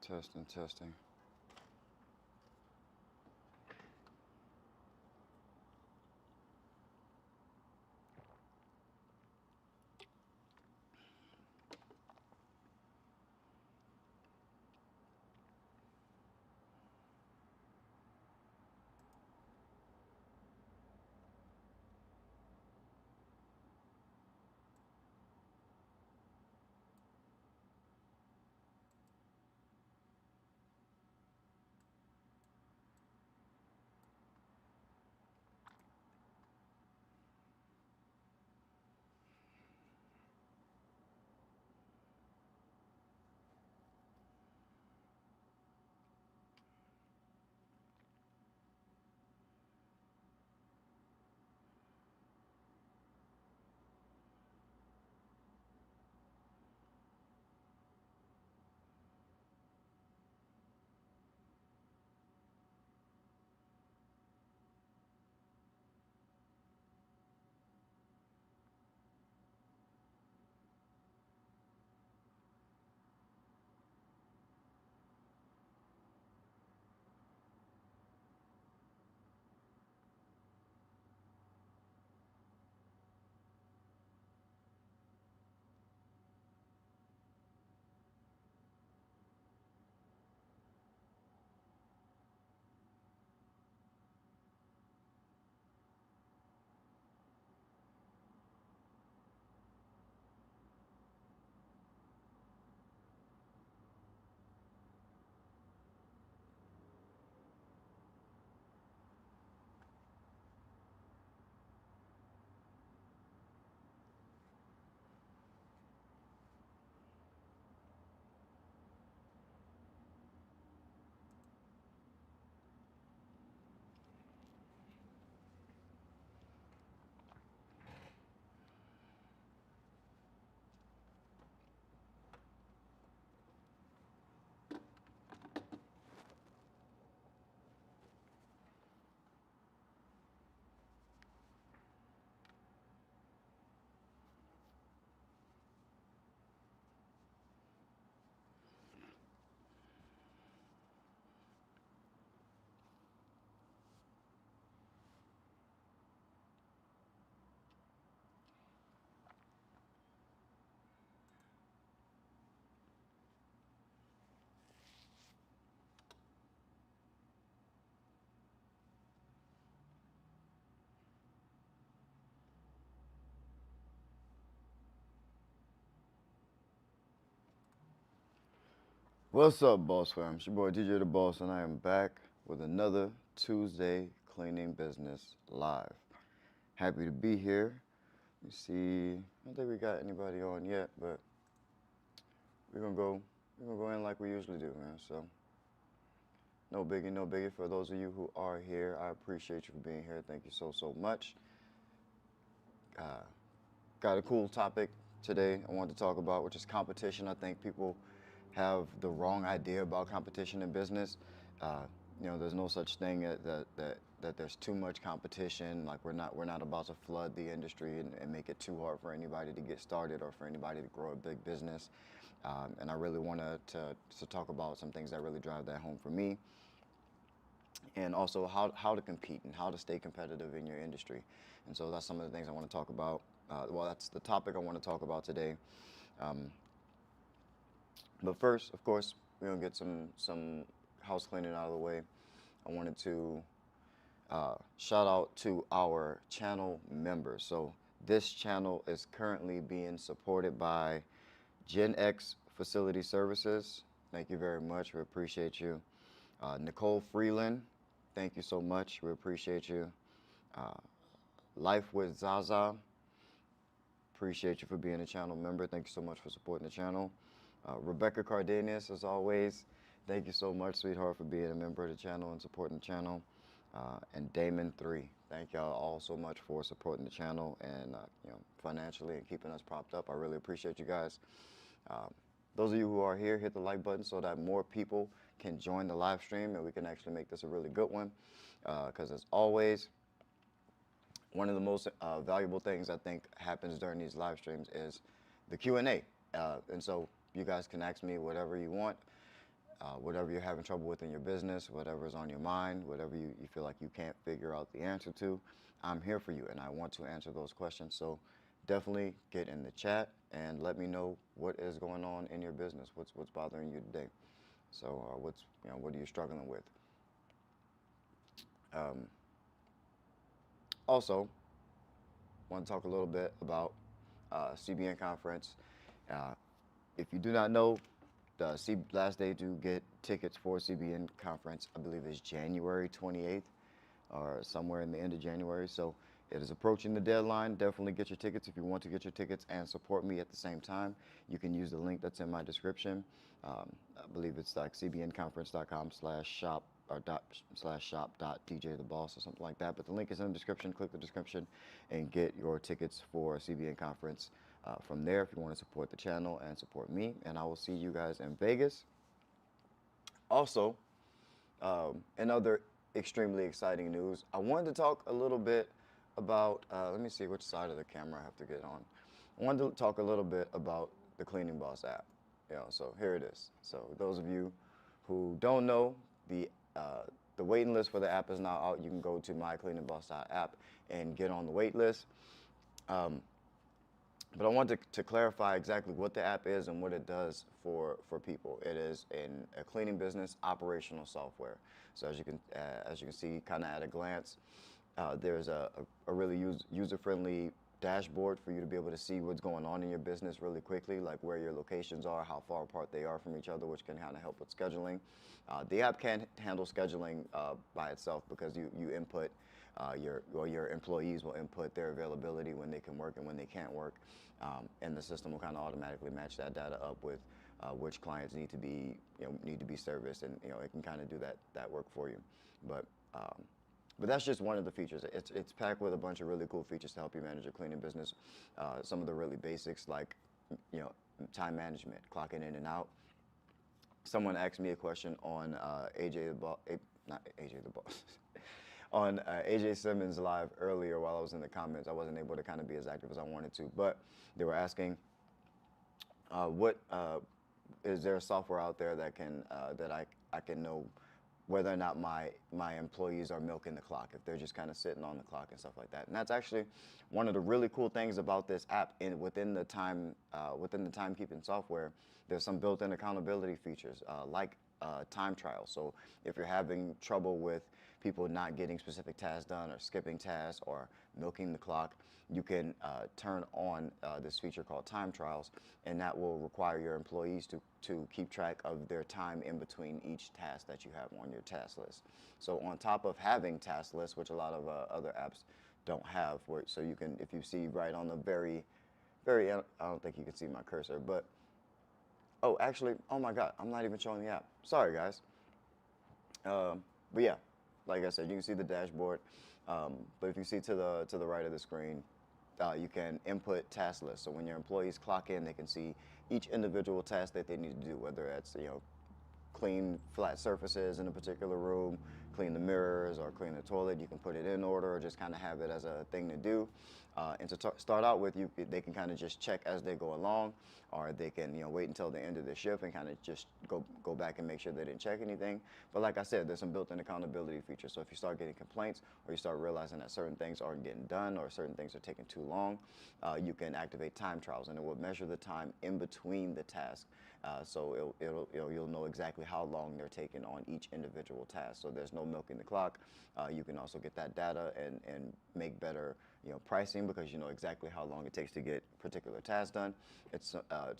Testing, testing. What's up, Boss Fam? It's your boy DJ the Boss, and I am back with another Tuesday Cleaning Business Live. Happy to be here. You see, I don't think we got anybody on yet, but we're gonna go. We're gonna go in like we usually do, man. So, no biggie, no biggie. For those of you who are here, I appreciate you for being here. Thank you so much. Got a cool topic today I want to talk about, which is competition. I think people have the wrong idea about competition in business. Uh, there's no such thing that there's too much competition. Like we're not about to flood the industry and make it too hard for anybody to get started or for anybody to grow a big business. And I really want to talk about some things that really drive that home for me, and also how to compete and how to stay competitive in your industry. And so that's some of the things I want to talk about. Well, that's the topic I want to talk about today. But first, of course, we're gonna get some house cleaning out of the way. I wanted to shout out to our channel members. So this channel is currently being supported by Gen X Facility Services. Thank you very much. We appreciate you. Nicole Freeland, thank you so much. We appreciate you. Life with Zaza, appreciate you for being a channel member. Thank you so much for supporting the channel. Rebecca Cardenas, as always, thank you so much, sweetheart, for being a member of the channel and supporting the channel. And Damon3, thank y'all all so much for supporting the channel and financially and keeping us propped up. I really appreciate you guys. Those of you who are here, hit the like button so that more people can join the live stream and we can actually make this a really good one. Because as always, one of the most valuable things I think happens during these live streams is the Q&A. And so you guys can ask me whatever you want. whatever you're having trouble with in your business, whatever's on your mind, whatever you feel like you can't figure out the answer to, I'm here for you, and I want to answer those questions. So definitely get in the chat and let me know what is going on in your business, what's bothering you today. So what are you struggling with? Also, want to talk a little bit about CBN conference. If you do not know, the last day to get tickets for CBN conference, I believe, is January 28th or somewhere in the end of January. So it is approaching the deadline. Definitely get your tickets if you want to get your tickets and support me at the same time. You can use the link that's in my description. I believe it's like cbnconference.com/shop or /shop.DJtheBoss or something like that. But the link is in the description. Click the description and get your tickets for CBN conference from there if you want to support the channel and support me. And I will see you guys in Vegas. Also, in other extremely exciting news, I wanted to talk a little bit about, let me see which side of the camera I have to get on. I wanted to talk a little bit about the Cleaning Boss app. So here it is. So those of you who don't know, the waiting list for the app is now out. You can go to MyCleaningBoss.app and get on the wait list. But I want to clarify exactly what the app is and what it does for people. It is a cleaning business operational software. So as you can see, kind of at a glance, there's a really user-friendly dashboard for you to be able to see what's going on in your business really quickly, like where your locations are, how far apart they are from each other, which can kind of help with scheduling. The app can handle scheduling by itself because you input your employees will input their availability when they can work and when they can't work, and the system will kind of automatically match that data up with which clients need to be serviced, and it can kind of do that work for you. But that's just one of the features. It's packed with a bunch of really cool features to help you manage your cleaning business. Some of the really basics like time management, clocking in and out. Someone asked me a question on on AJ Simmons live earlier while I was in the comments. I wasn't able to kind of be as active as I wanted to, but they were asking, what is there a software out there that can I can know whether or not my employees are milking the clock, if they're just kind of sitting on the clock and stuff like that. And that's actually one of the really cool things about this app. Within the timekeeping software, there's some built-in accountability features like time trials. So if you're having trouble with people not getting specific tasks done or skipping tasks or milking the clock, you can turn on this feature called time trials, and that will require your employees to keep track of their time in between each task that you have on your task list. So on top of having task lists, which a lot of other apps don't have, so you can, if you see right on the very, I don't think you can see my cursor, but, oh, actually, oh my God, I'm not even showing the app. Sorry, guys. But yeah, like I said, you can see the dashboard, but if you see to the right of the screen, you can input task lists. So when your employees clock in, they can see each individual task that they need to do, whether it's clean flat surfaces in a particular room, clean the mirrors, or clean the toilet. You can put it in order or just kind of have it as a thing to do. And to start out with, they can kind of just check as they go along, or they can wait until the end of the shift and kind of just go back and make sure they didn't check anything. But like I said, there's some built-in accountability features. So if you start getting complaints or you start realizing that certain things aren't getting done or certain things are taking too long, you can activate time trials, and it will measure the time in between the tasks. So you'll know exactly how long they're taking on each individual task. So there's no milking the clock. You can also get that data and make better pricing because you know exactly how long it takes to get particular tasks done. It's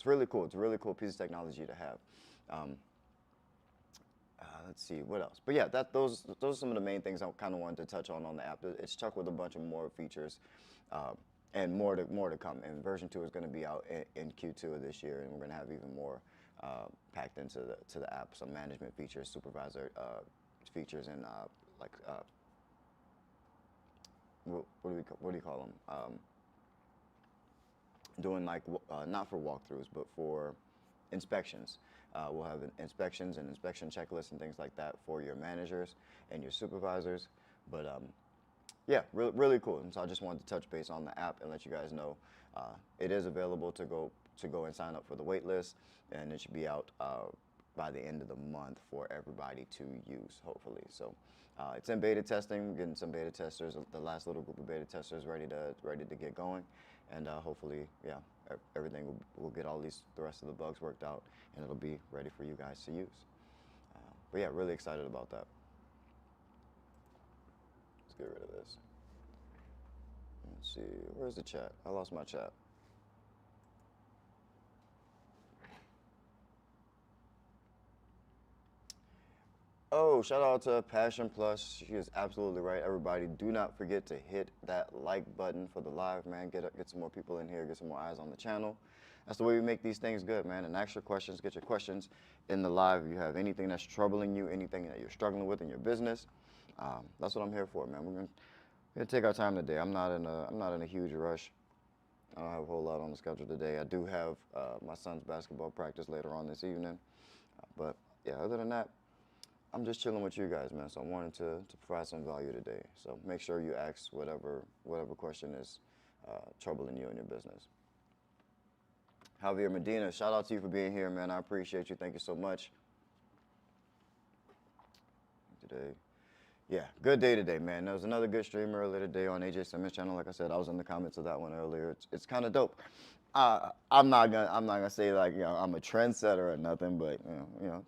really cool. It's a really cool piece of technology to have. Let's see what else. But yeah, those are some of the main things I kind of wanted to touch on the app. It's stuck with a bunch of more features. And more to come. And version 2 is going to be out in Q2 of this year, and we're going to have even more packed into the app. Some management features, supervisor features, and what do you call them? Doing like not for walkthroughs, but for inspections. We'll have inspections and inspection checklists and things like that for your managers and your supervisors. But yeah, really cool. And so I just wanted to touch base on the app and let you guys know it is available to go and sign up for the wait list, and it should be out by the end of the month for everybody to use, hopefully. So it's in beta testing. We're getting some beta testers. The last little group of beta testers ready to get going, and hopefully, yeah, everything will get the rest of the bugs worked out, and it'll be ready for you guys to use. But yeah, really excited about that. Let's get rid of this. Let's see, where's the chat? I lost my chat. Oh, shout out to Passion Plus. She is absolutely right. Everybody, do not forget to hit that like button for the live, man. Get some more people in here, get some more eyes on the channel. That's the way we make these things good, man. And ask your questions, get your questions in the live. If you have anything that's troubling you, anything that you're struggling with in your business, that's what I'm here for, man. We're gonna take our time today. I'm not in a huge rush. I don't have a whole lot on the schedule today. I do have my son's basketball practice later on this evening, but yeah, other than that, I'm just chilling with you guys, man. So I wanted to provide some value today. So make sure you ask whatever question is troubling you in your business. Javier Medina, shout out to you for being here, man. I appreciate you. Thank you so much. Today, yeah, good day today, man. There was another good stream earlier today on AJ Simmons' channel. Like I said, I was in the comments of that one earlier. It's kind of dope. I'm not gonna say like, you know, I'm a trendsetter or nothing, but you know.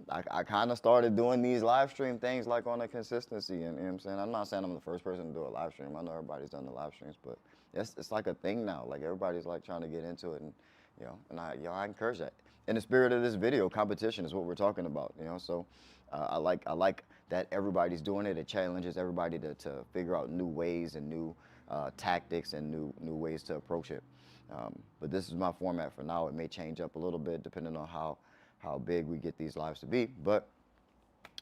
I kind of started doing these live stream things like on a consistency, and you know what I'm saying? I'm not saying I'm the first person to do a live stream. I know everybody's done the live streams, but it's like a thing now. Like everybody's like trying to get into it, and you know, and I encourage that. In the spirit of this video, competition is what we're talking about, you know. So I like that everybody's doing it. It challenges everybody to figure out new ways and new tactics and new ways to approach it. But this is my format for now. It may change up a little bit depending on how big we get these lives to be, but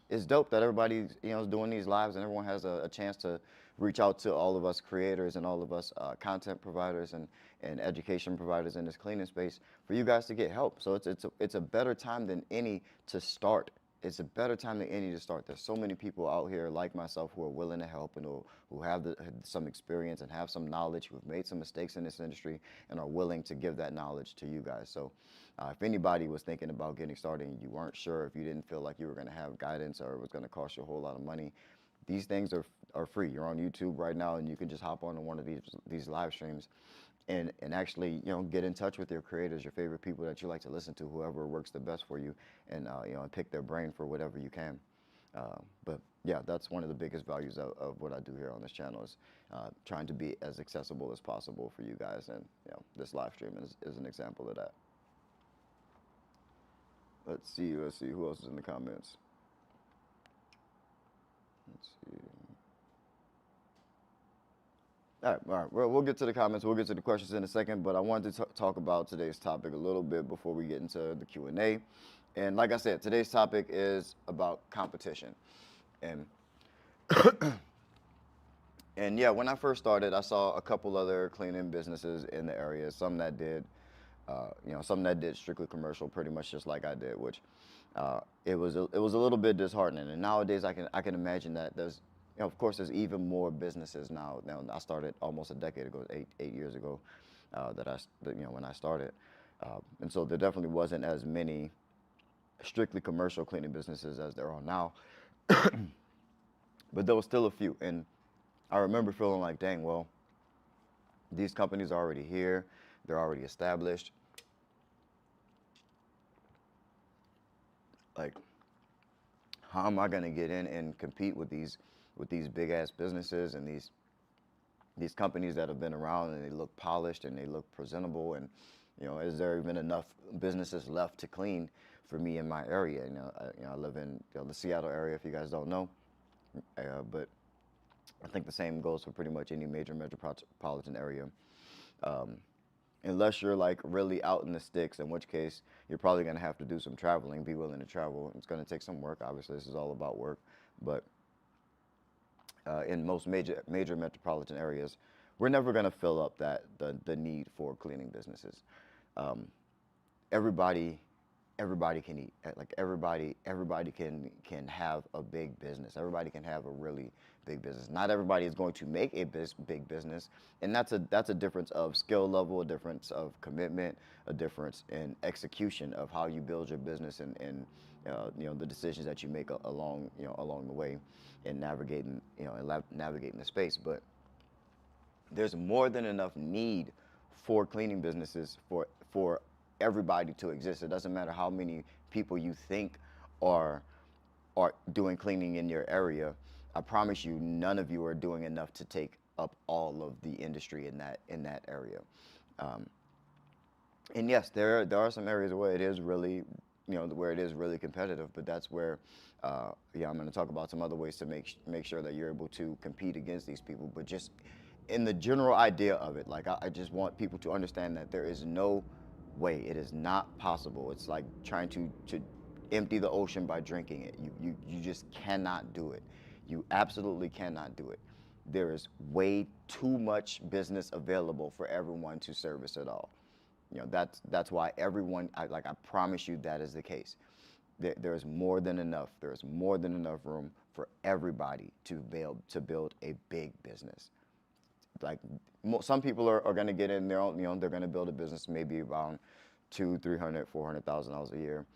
it's dope that everybody, you know, is doing these lives, and everyone has a chance to reach out to all of us creators and all of us content providers and education providers in this cleaning space for you guys to get help. So it's a better time than any to start. It's a better time than any to start. There's so many people out here like myself who are willing to help and who have some experience and have some knowledge, who have made some mistakes in this industry and are willing to give that knowledge to you guys. So if anybody was thinking about getting started and you weren't sure, if you didn't feel like you were going to have guidance or it was going to cost you a whole lot of money, these things are free. You're on YouTube right now, and you can just hop on to one of these live streams and actually, you know, get in touch with your creators, your favorite people that you like to listen to, whoever works the best for you, and you know, and pick their brain for whatever you can. But yeah, that's one of the biggest values of what I do here on this channel is trying to be as accessible as possible for you guys, and you know, this live stream is an example of that. Let's see who else is in the comments. Let's see. All right. Well, we'll get to the comments. We'll get to the questions in a second, but I wanted to talk about today's topic a little bit before we get into the Q&A. And like I said, today's topic is about competition. And and yeah, when I first started, I saw a couple other cleaning businesses in the area. Some that did, you know, some that did strictly commercial, pretty much just like I did, which it was a little bit disheartening. And nowadays, I can imagine that there's, you know, of course, there's even more businesses now. Now, I started almost a decade ago, eight years ago, you know, when I started, and so there definitely wasn't as many strictly commercial cleaning businesses as there are now, but there was still a few. And I remember feeling like, dang, well, these companies are already here, they're already established. Like, how am I gonna get in and compete with these big ass businesses and these companies that have been around and they look polished and they look presentable, and you know, is there even enough businesses left to clean for me in my area? You know, I live in, you know, the Seattle area, if you guys don't know, but I think the same goes for pretty much any major metropolitan area. Unless you're like really out in the sticks, in which case you're probably going to have to do some traveling, be willing to travel. It's going to take some work. Obviously, this is all about work, but in most major metropolitan areas, we're never going to fill up the need for cleaning businesses. Everybody everybody can eat. Like everybody can have a big business. Everybody can have a really big business. Not everybody is going to make a big business, and that's a difference of skill level, a difference of commitment, a difference in execution of how you build your business, and the decisions that you make along the way in navigating navigating the space. But there's more than enough need for cleaning businesses for everybody to exist. It doesn't matter how many people you think are doing cleaning in your area. I promise you, none of you are doing enough to take up all of the industry in that area. And yes, there are some areas where it is really where it is really competitive, but that's where I'm going to talk about some other ways to make sure that you're able to compete against these people. But just in the general idea of it, like I just want people to understand that there is no way, it is not possible. It's like trying to empty the ocean by drinking it. You just cannot do it. You absolutely cannot do it. There is way too much business available for everyone to service it all. That's why everyone, I promise you that is the case. There is more than enough. There is more than enough room for everybody to build a big business. Like some people are going to get in their own, they're going to build a business maybe around $200,000, $300,000, $400,000 a year,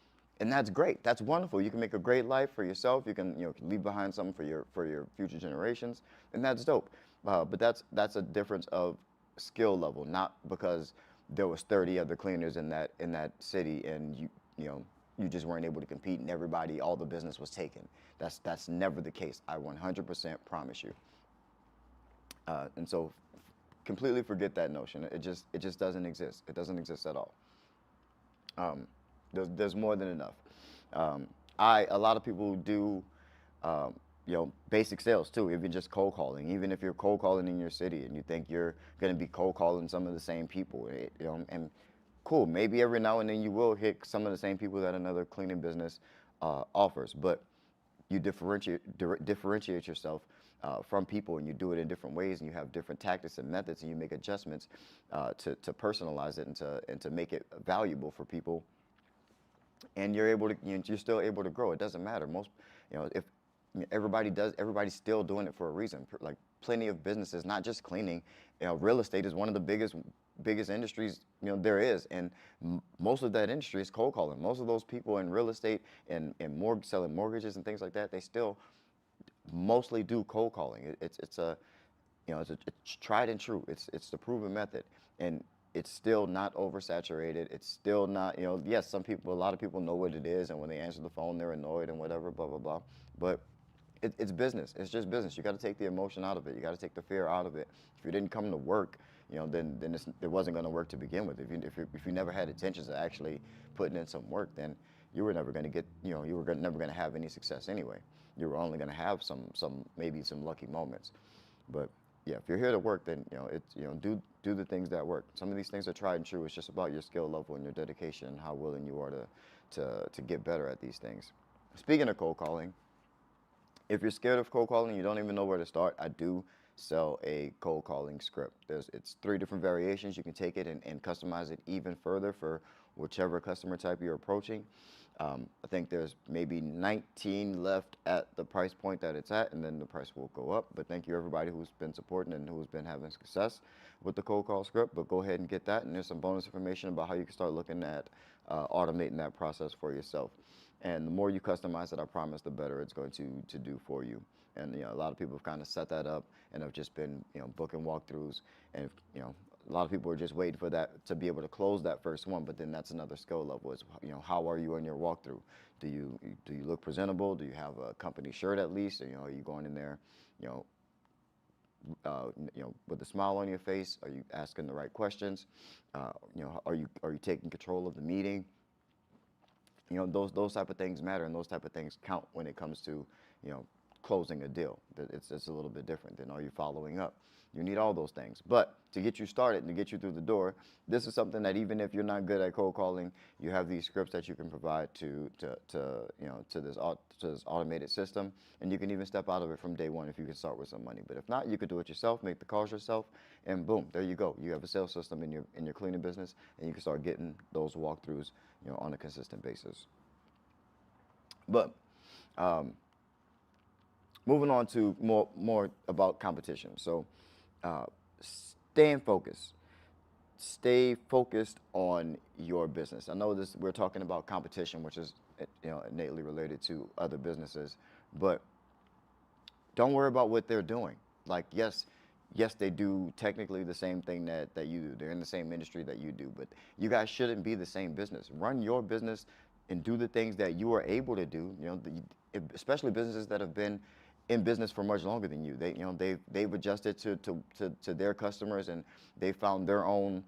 and that's great. That's wonderful. You can make a great life for yourself. You can leave behind something for your future generations, and that's dope. But that's a difference of skill level, not because there was 30 other cleaners in that city and you just weren't able to compete and all the business was taken. That's never the case. I 100% promise you. And so completely forget that notion. It just doesn't exist. It doesn't exist at all. There's more than enough. A lot of people do, basic sales too, even just cold calling. Even if you're cold calling in your city and you think you're going to be cold calling some of the same people, and cool, maybe every now and then you will hit some of the same people that another cleaning business offers, but you differentiate yourself from people, and you do it in different ways, and you have different tactics and methods, and you make adjustments to personalize it and to make it valuable for people. And you're still able to grow. It doesn't matter. If everybody's still doing it for a reason. Like plenty of businesses, not just cleaning. Real estate is one of the biggest industries there is, and most of that industry is cold calling. Most of those people in real estate and selling mortgages and things like that, they still mostly do cold calling. It's tried and true. It's the proven method, and it's still not oversaturated. It's still not, yes, a lot of people know what it is, and when they answer the phone, they're annoyed and whatever, blah, blah, blah. But it's business. It's just business. You got to take the emotion out of it. You got to take the fear out of it. If you didn't come to work, then it wasn't going to work to begin with. If you never had intentions of actually putting in some work, then you were never going to get, never going to have any success anyway. You were only going to have maybe some lucky moments. But yeah, if you're here to work, then do the things that work. Some of these things are tried and true. It's just about your skill level and your dedication and how willing you are to get better at these things. Speaking of cold calling, if you're scared of cold calling, you don't even know where to start, I do sell a cold calling script. It's 3 different variations. You can take it and customize it even further for whichever customer type you're approaching. I think there's maybe 19 left at the price point that it's at, and then the price will go up. But thank you everybody who's been supporting and who's been having success with the cold call script. But go ahead and get that, and there's some bonus information about how you can start looking at automating that process for yourself. And the more you customize it, I promise, the better it's going to do for you. And a lot of people have kind of set that up and have just been booking walkthroughs, and a lot of people are just waiting for that to be able to close that first one. But then that's another skill level. Is how are you in your walkthrough? Do you look presentable? Do you have a company shirt at least? Are you going in there with a smile on your face? Are you asking the right questions? Are you taking control of the meeting? Those type of things matter, and those type of things count when it comes to closing a deal. It's a little bit different than are you following up. You need all those things. But to get you started and to get you through the door, this is something that even if you're not good at cold calling, you have these scripts that you can provide to this automated system, and you can even step out of it from day one if you can start with some money. But if not, you could do it yourself, make the calls yourself, and boom, there you go. You have a sales system in your cleaning business, and you can start getting those walkthroughs, on a consistent basis. But moving on to more about competition. So staying focused. Stay focused on your business. I know we're talking about competition, which is innately related to other businesses, but don't worry about what they're doing. Like, yes, they do technically the same thing that you do. They're in the same industry that you do, but you guys shouldn't be the same business. Run your business and do the things that you are able to do. Especially businesses that have been in business for much longer than you. They've adjusted to their customers, and they found their own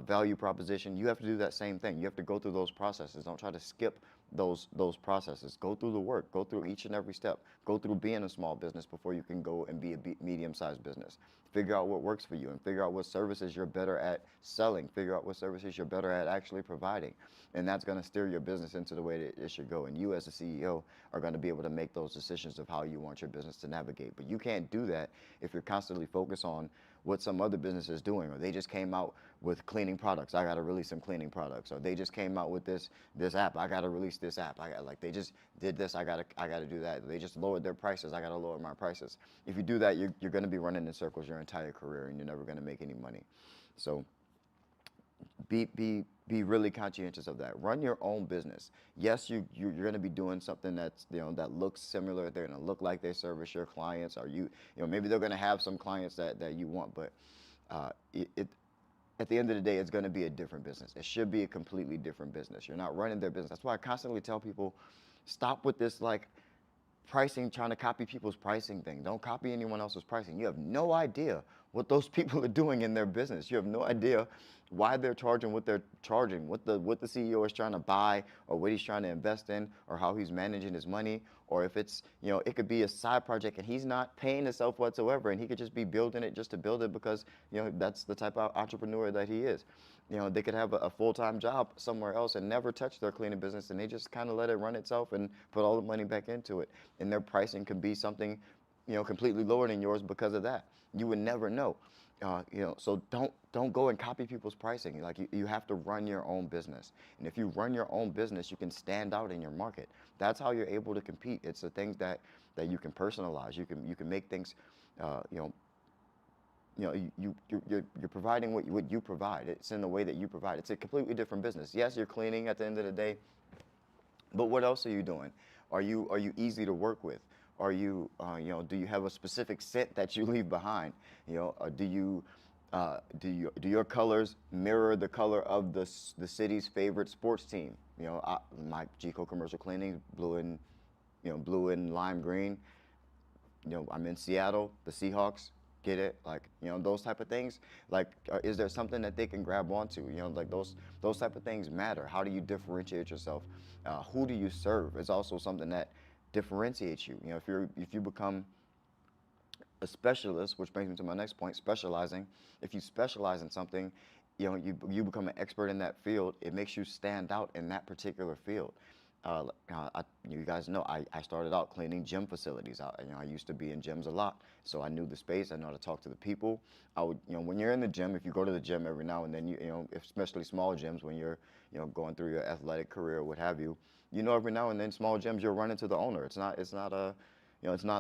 value proposition. You have to do that same thing. You have to go through those processes. Don't try to skip those processes. Go through the work. Go through each and every step. Go through being a small business before you can go and be a medium-sized business. Figure out what works for you, and figure out what services you're better at selling. Figure out what services you're better at actually providing. And that's going to steer your business into the way that it should go. And you as a CEO are going to be able to make those decisions of how you want your business to navigate. But you can't do that if you're constantly focused on what some other business is doing, or they just came out with cleaning products. I got to release some cleaning products. Or they just came out with this app. I got to release this app. They just did this. I got to do that. They just lowered their prices. I got to lower my prices. If you do that, you're going to be running in circles your entire career, and you're never going to make any money. So be really conscientious of that. Run your own business. Yes, you're going to be doing something that's that looks similar. They're going to look like they service your clients, or maybe they're going to have some clients that you want, but at the end of the day, it's going to be a different business. It should be a completely different business. You're not running their business. That's why I constantly tell people, stop with this pricing, trying to copy people's pricing thing. Don't copy anyone else's pricing. You have no idea what those people are doing in their business. You have no idea why they're charging what they're charging, what the CEO is trying to buy, or what he's trying to invest in, or how he's managing his money, or if it's, it could be a side project and he's not paying himself whatsoever, and he could just be building it just to build it because, that's the type of entrepreneur that he is. They could have a full-time job somewhere else and never touch their cleaning business, and they just kind of let it run itself and put all the money back into it. And their pricing could be something, completely lower than yours because of that. You would never know. So don't go and copy people's pricing. You have to run your own business. And if you run your own business, you can stand out in your market. That's how you're able to compete. It's the things that you can personalize. You can make things, you're providing what you provide. It's in the way that you provide. It's a completely different business. Yes, you're cleaning at the end of the day, but what else are you doing? Are you easy to work with? Are you, do you have a specific scent that you leave behind? Do your colors mirror the color of the city's favorite sports team? My G-Co commercial cleaning, blue and lime green. I'm in Seattle, the Seahawks. Get it? Those type of things. Is there something that they can grab onto? Those type of things matter. How do you differentiate yourself? Who do you serve is also something that differentiates you. If you become a specialist, which brings me to my next point, specializing. If you specialize in something, you become an expert in that field. It makes you stand out in that particular field. You guys know I started out cleaning gym facilities. I used to be in gyms a lot, so I knew the space. I know how to talk to the people. I would, when you're in the gym, if you go to the gym every now and then, especially small gyms, when you're, going through your athletic career, what have you, every now and then, small gyms, you're running to the owner. It's not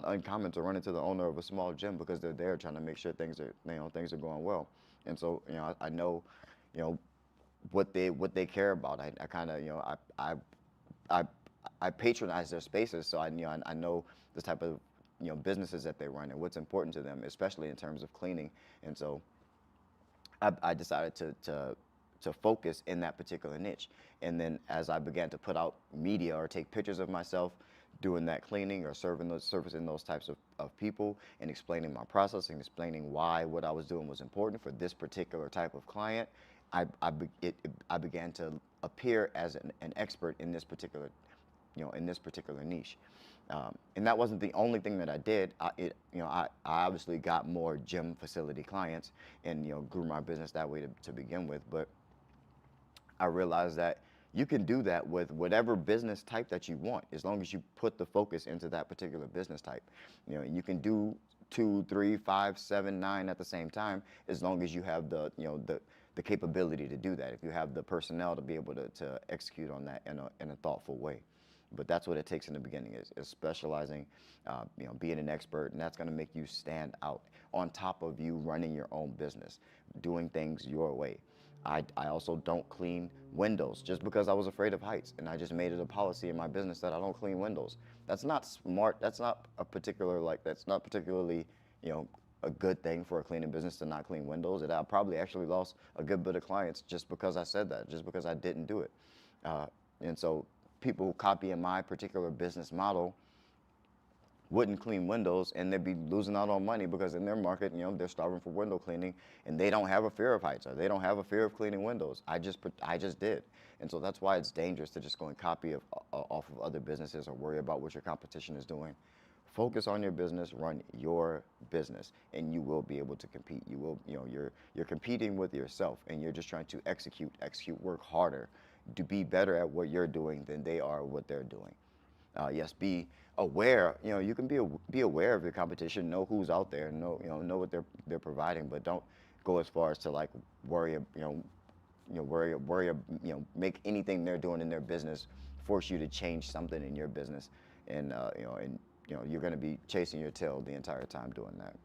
uncommon to run into the owner of a small gym because they're there trying to make sure things are going well. And so, I know, what they care about. I kind of, I patronize their spaces, so I know the type of businesses that they run and what's important to them, especially in terms of cleaning. And so I decided to focus in that particular niche. And then as I began to put out media or take pictures of myself doing that cleaning or servicing those types of people and explaining my process and explaining why what I was doing was important for this particular type of client, I began to appear as an expert in this particular niche. And that wasn't the only thing that I did. I obviously got more gym facility clients and, grew my business that way to begin with. But I realized that you can do that with whatever business type that you want, as long as you put the focus into that particular business type. You can do 2, 3, 5, 7, 9 at the same time, as long as you have the capability to do that. If you have the personnel to be able to execute on that in a thoughtful way. But that's what it takes in the beginning, is specializing, being an expert, and that's going to make you stand out on top of you running your own business, doing things your way. I also don't clean windows just because I was afraid of heights, and I just made it a policy in my business that I don't clean windows. That's not smart. That's not that's not particularly, a good thing for a cleaning business to not clean windows. And I probably actually lost a good bit of clients just because I said that, just because I didn't do it. And so people copying my particular business model wouldn't clean windows, and they'd be losing out on money because in their market, they're starving for window cleaning, and they don't have a fear of heights, or they don't have a fear of cleaning windows. I just did. And so that's why it's dangerous to just go and copy off of other businesses or worry about what your competition is doing. Focus on your business, run your business, and you will be able to compete. You will, you're competing with yourself, and you're just trying to execute, work harder to be better at what you're doing than they are what they're doing. Yes, be aware. You can be aware of your competition, know who's out there, know what they're providing, but don't go as far as to like worry, make anything they're doing in their business force you to change something in your business, and you're going to be chasing your tail the entire time doing that.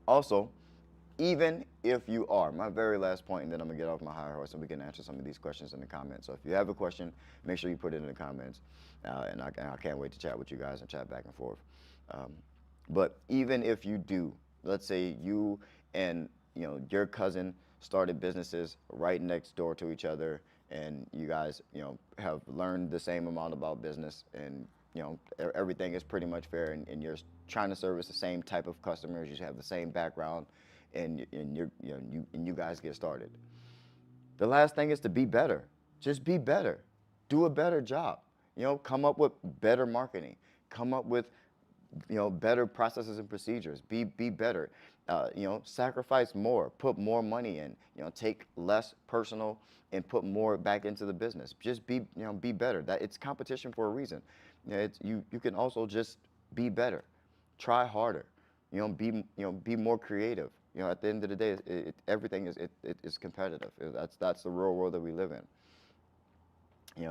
Also, even if you are, my very last point, and then I'm going to get off my high horse and we can answer some of these questions in the comments. So if you have a question, make sure you put it in the comments, and I can't wait to chat with you guys and chat back and forth. But even if you do, let's say you and your cousin started businesses right next door to each other, and you guys have learned the same amount about business, and everything is pretty much fair, and you're trying to service the same type of customers, you have the same background, and you guys get started. The last thing is to be better. Just be better. Do a better job. Come up with better marketing. Come up with better processes and procedures. Be better. Sacrifice more. Put more money in. Take less personal and put more back into the business. Just be better. That it's competition for a reason. You can also just be better. Try harder. Be more creative. At the end of the day, everything is competitive. That's the real world that we live in.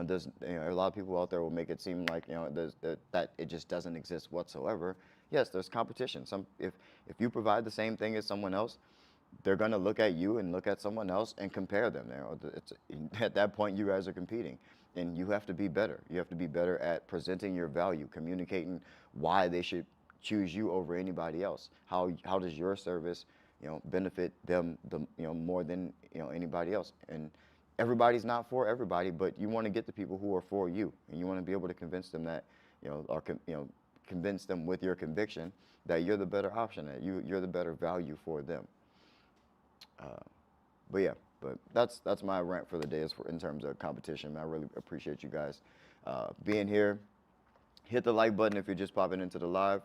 There's a lot of people out there will make it seem like that it just doesn't exist whatsoever. Yes, there's competition. If you provide the same thing as someone else, they're gonna look at you and look at someone else and compare them. At that point, you guys are competing, and you have to be better. You have to be better at presenting your value, communicating why they should choose you over anybody else. How does your service benefit them more than anybody else? And everybody's not for everybody, but you want to get the people who are for you, and you want to be able to convince them that convince them with your conviction that you're the better option, that you're the better value for them. But that's my rant for the day in terms of competition. I really appreciate you guys being here. Hit the like button if you're just popping into the live.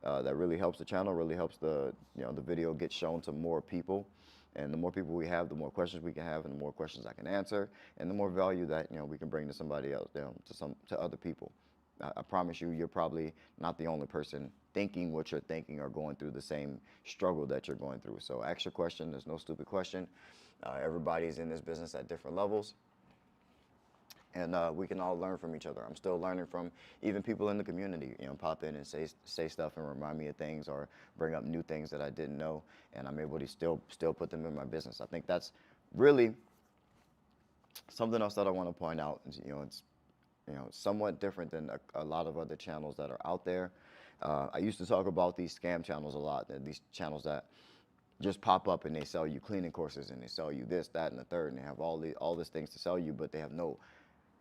That really helps the channel, really helps the video get shown to more people. And the more people we have, the more questions we can have, and the more questions I can answer, and the more value that we can bring to somebody else, to other people. I promise you, you're probably not the only person thinking what you're thinking or going through the same struggle that you're going through. So ask your question. There's no stupid question. Everybody's in this business at different levels. And we can all learn from each other. I'm still learning from even people in the community. Pop in and say stuff and remind me of things, or bring up new things that I didn't know, and I'm able to still put them in my business. I think that's really something else that I want to point out. It's somewhat different than a lot of other channels that are out there. I used to talk about these scam channels a lot. These channels that just pop up and they sell you cleaning courses, and they sell you this, that, and the third, and they have all these things to sell you, but they have no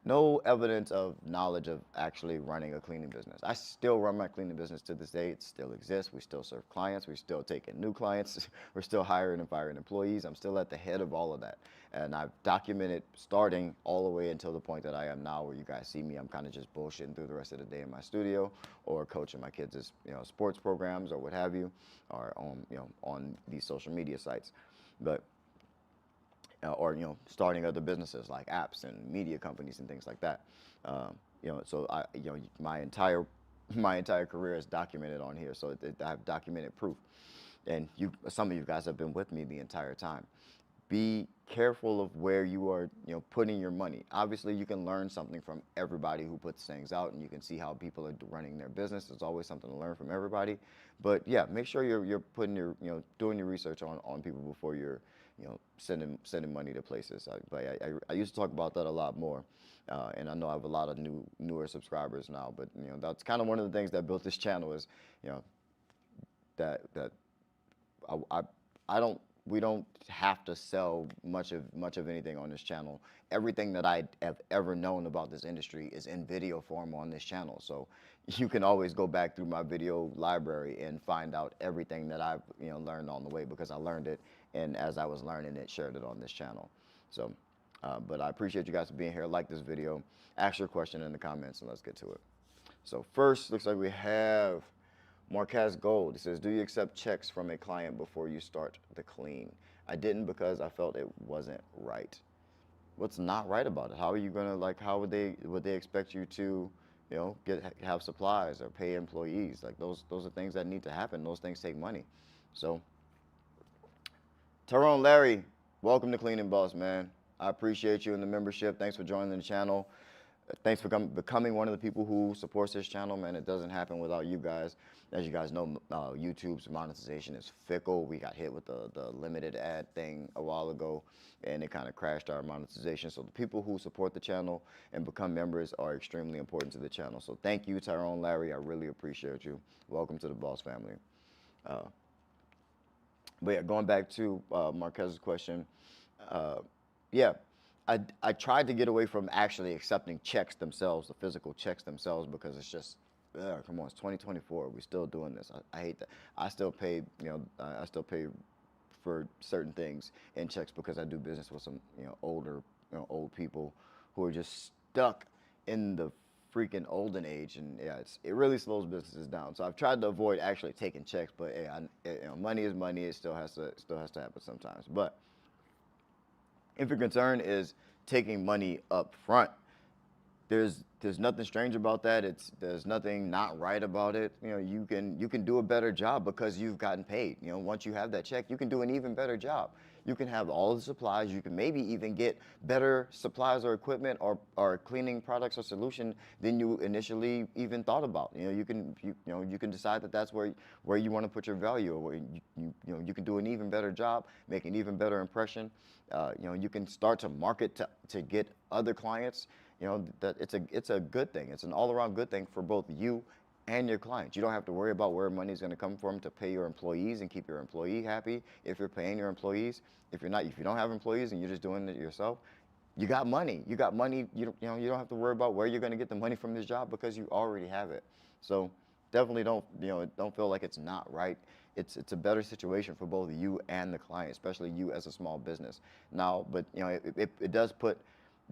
no evidence of knowledge of actually running a cleaning business. I still run my cleaning business to this day. It still exists. We still serve clients. We're still taking new clients. We're still hiring and firing employees. I'm still at the head of all of that. And I've documented starting all the way until the point that I am now, where you guys see me. I'm kind of just bullshitting through the rest of the day in my studio, or coaching my kids' sports programs or what have you, or on these social media sites. But or starting other businesses like apps and media companies and things like that. So my entire career is documented on here. So I have documented proof, and some of you guys have been with me the entire time. Be careful of where you are putting your money. Obviously, you can learn something from everybody who puts things out, and you can see how people are running their business. There's always something to learn from everybody. But yeah, make sure you're putting your doing your research on people before you're sending money to places. I used to talk about that a lot more, and I know I have a lot of newer subscribers now. But that's kind of one of the things that built this channel is that I don't we don't have to sell much of anything on this channel. Everything that I have ever known about this industry is in video form on this channel. So you can always go back through my video library and find out everything that I've learned on the way, because I learned it, and as I was learning it, shared it on this channel. So, but I appreciate you guys for being here. Like this video, ask your question in the comments, and let's get to it. So first, looks like we have Marquez Gold. It says, do you accept checks from a client before you start the clean? I didn't, because I felt it wasn't right. What's not right about it? How are you gonna, how would they expect you to, have supplies or pay employees? Like those are things that need to happen. Those things take money. So Tyrone Larry, welcome to Cleaning Boss, man. I appreciate you in the membership. Thanks for joining the channel. Thanks for becoming one of the people who supports this channel, man. It doesn't happen without you guys. As you guys know, YouTube's monetization is fickle. We got hit with the limited ad thing a while ago, and it kind of crashed our monetization. So the people who support the channel and become members are extremely important to the channel. So thank you, Tyrone Larry. I really appreciate you. Welcome to the Boss family. But yeah, going back to Marquez's question, yeah, I tried to get away from actually accepting checks themselves, the physical checks themselves, because it's just, come on, it's 2024. We're still doing this. I hate that. I still pay, I still pay for certain things in checks, because I do business with some, older, old people who are just stuck in the freaking olden age, and yeah, it really slows businesses down. So I've tried to avoid actually taking checks, but yeah, money is money. It still has to happen sometimes. But if your concern is taking money up front, there's nothing strange about that. There's nothing not right about it. You can do a better job because you've gotten paid. Once you have that check, you can do an even better job. You can have all the supplies. You can maybe even get better supplies or equipment or cleaning products or solution than you initially even thought about. You can decide that that's where you want to put your value, or where you can do an even better job, make an even better impression. You can start to market to get other clients. That it's a good thing. It's an all-around good thing for both you and your clients. You don't have to worry about where money is going to come from to pay your employees and keep your employee happy. If you're paying your employees, if you don't have employees and you're just doing it yourself, you got money. You got money. You don't have to worry about where you're going to get the money from this job, because you already have it. So definitely don't feel like it's not right. It's a better situation for both you and the client, especially you as a small business. Now, but it does put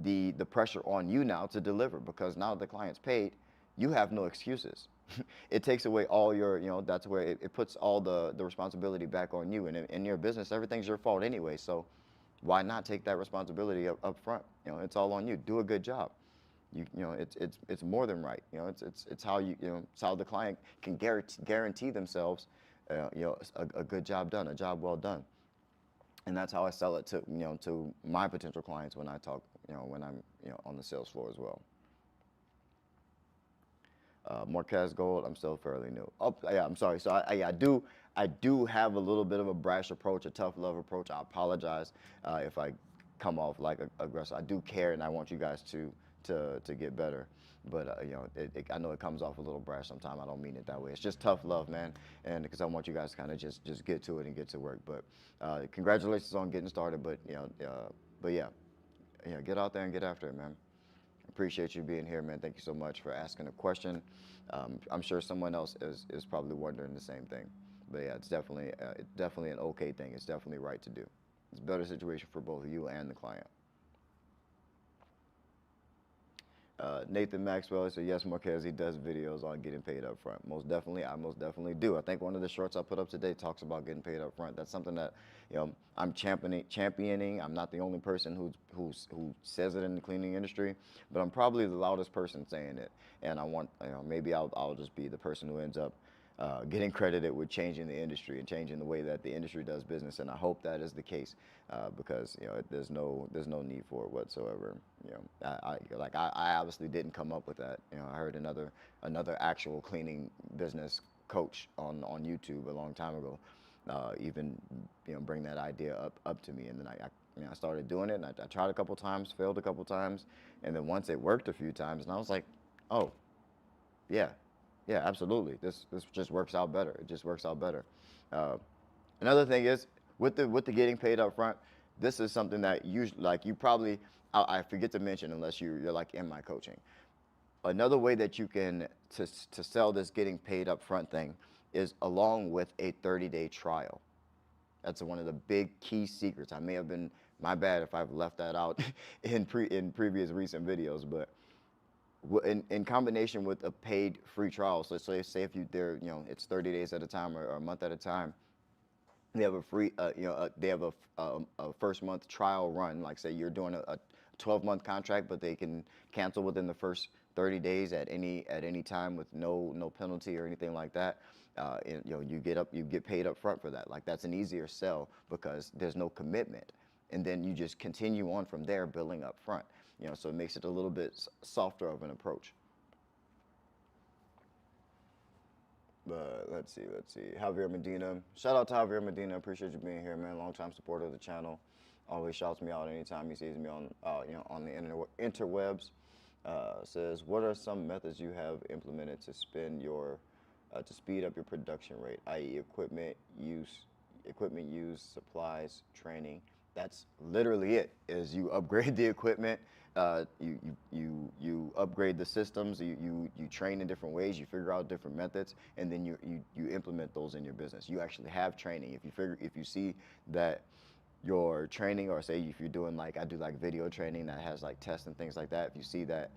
the pressure on you now to deliver, because now the client's paid, you have no excuses. It takes away all your, that's where it puts all the responsibility back on you. And in your business, everything's your fault anyway. So why not take that responsibility up front? It's all on you. Do a good job. It's more than right. It's how it's how the client can guarantee themselves, a good job done, a job well done. And that's how I sell it to my potential clients when I talk, when I'm on the sales floor as well. Marquez Gold, I'm still fairly new. Oh yeah, I'm sorry. So I do have a little bit of a brash approach, a tough love approach. I apologize if I come off like aggressive. I do care, and I want you guys to get better. But I know it comes off a little brash sometimes. I don't mean it that way. It's just tough love, man. And because I want you guys to kind of just get to it and get to work. But congratulations on getting started. But yeah, get out there and get after it, man. Appreciate you being here, man. Thank you so much for asking a question. I'm sure someone else is probably wondering the same thing. But yeah, it's definitely an okay thing. It's definitely right to do. It's a better situation for both you and the client. Nathan Maxwell said, yes, Marquez, he does videos on getting paid up front. Most definitely, I most definitely do. I think one of the shorts I put up today talks about getting paid up front. That's something that, I'm championing. I'm not the only person who says it in the cleaning industry, but I'm probably the loudest person saying it. And I want, maybe I'll just be the person who ends up getting credited with changing the industry and changing the way that the industry does business. And I hope that is the case, because there's no need for it whatsoever. I obviously didn't come up with that. I heard another actual cleaning business coach on YouTube a long time ago, even bring that idea up to me, and then I started doing it, and I tried a couple times, failed a couple times, and then once it worked a few times, and I was like, oh, yeah, yeah, absolutely. This just works out better. It just works out better. Uh, Another thing is with the getting paid up front. This is something that you probably I forget to mention unless you're like in my coaching. Another way that you can to sell this getting paid up front thing is along with a 30-day trial. That's one of the big key secrets. I may have been my bad if I've left that out in previous recent videos, but in combination with a paid free trial. So say if it's 30 days at a time or a month at a time, they have a free they have a first month trial run. Like say you're doing a 12-month contract, but they can cancel within the first 30 days at any time with no penalty or anything like that. And, you get paid up front for that. Like that's an easier sell because there's no commitment, and then you just continue on from there, billing up front. So it makes it a little bit softer of an approach. But let's see. Javier Medina. Shout out to Javier Medina. Appreciate you being here, man. Longtime supporter of the channel. Always shouts me out anytime he sees me on the interwebs. Says, what are some methods you have implemented to speed up your production rate, i.e., equipment use, supplies, training? That's literally it. Is you upgrade the equipment, you upgrade the systems, you train in different ways, you figure out different methods, and then you implement those in your business. You actually have training. If you see that your training, or say if you're doing like I do like video training that has like tests and things like that, if you see that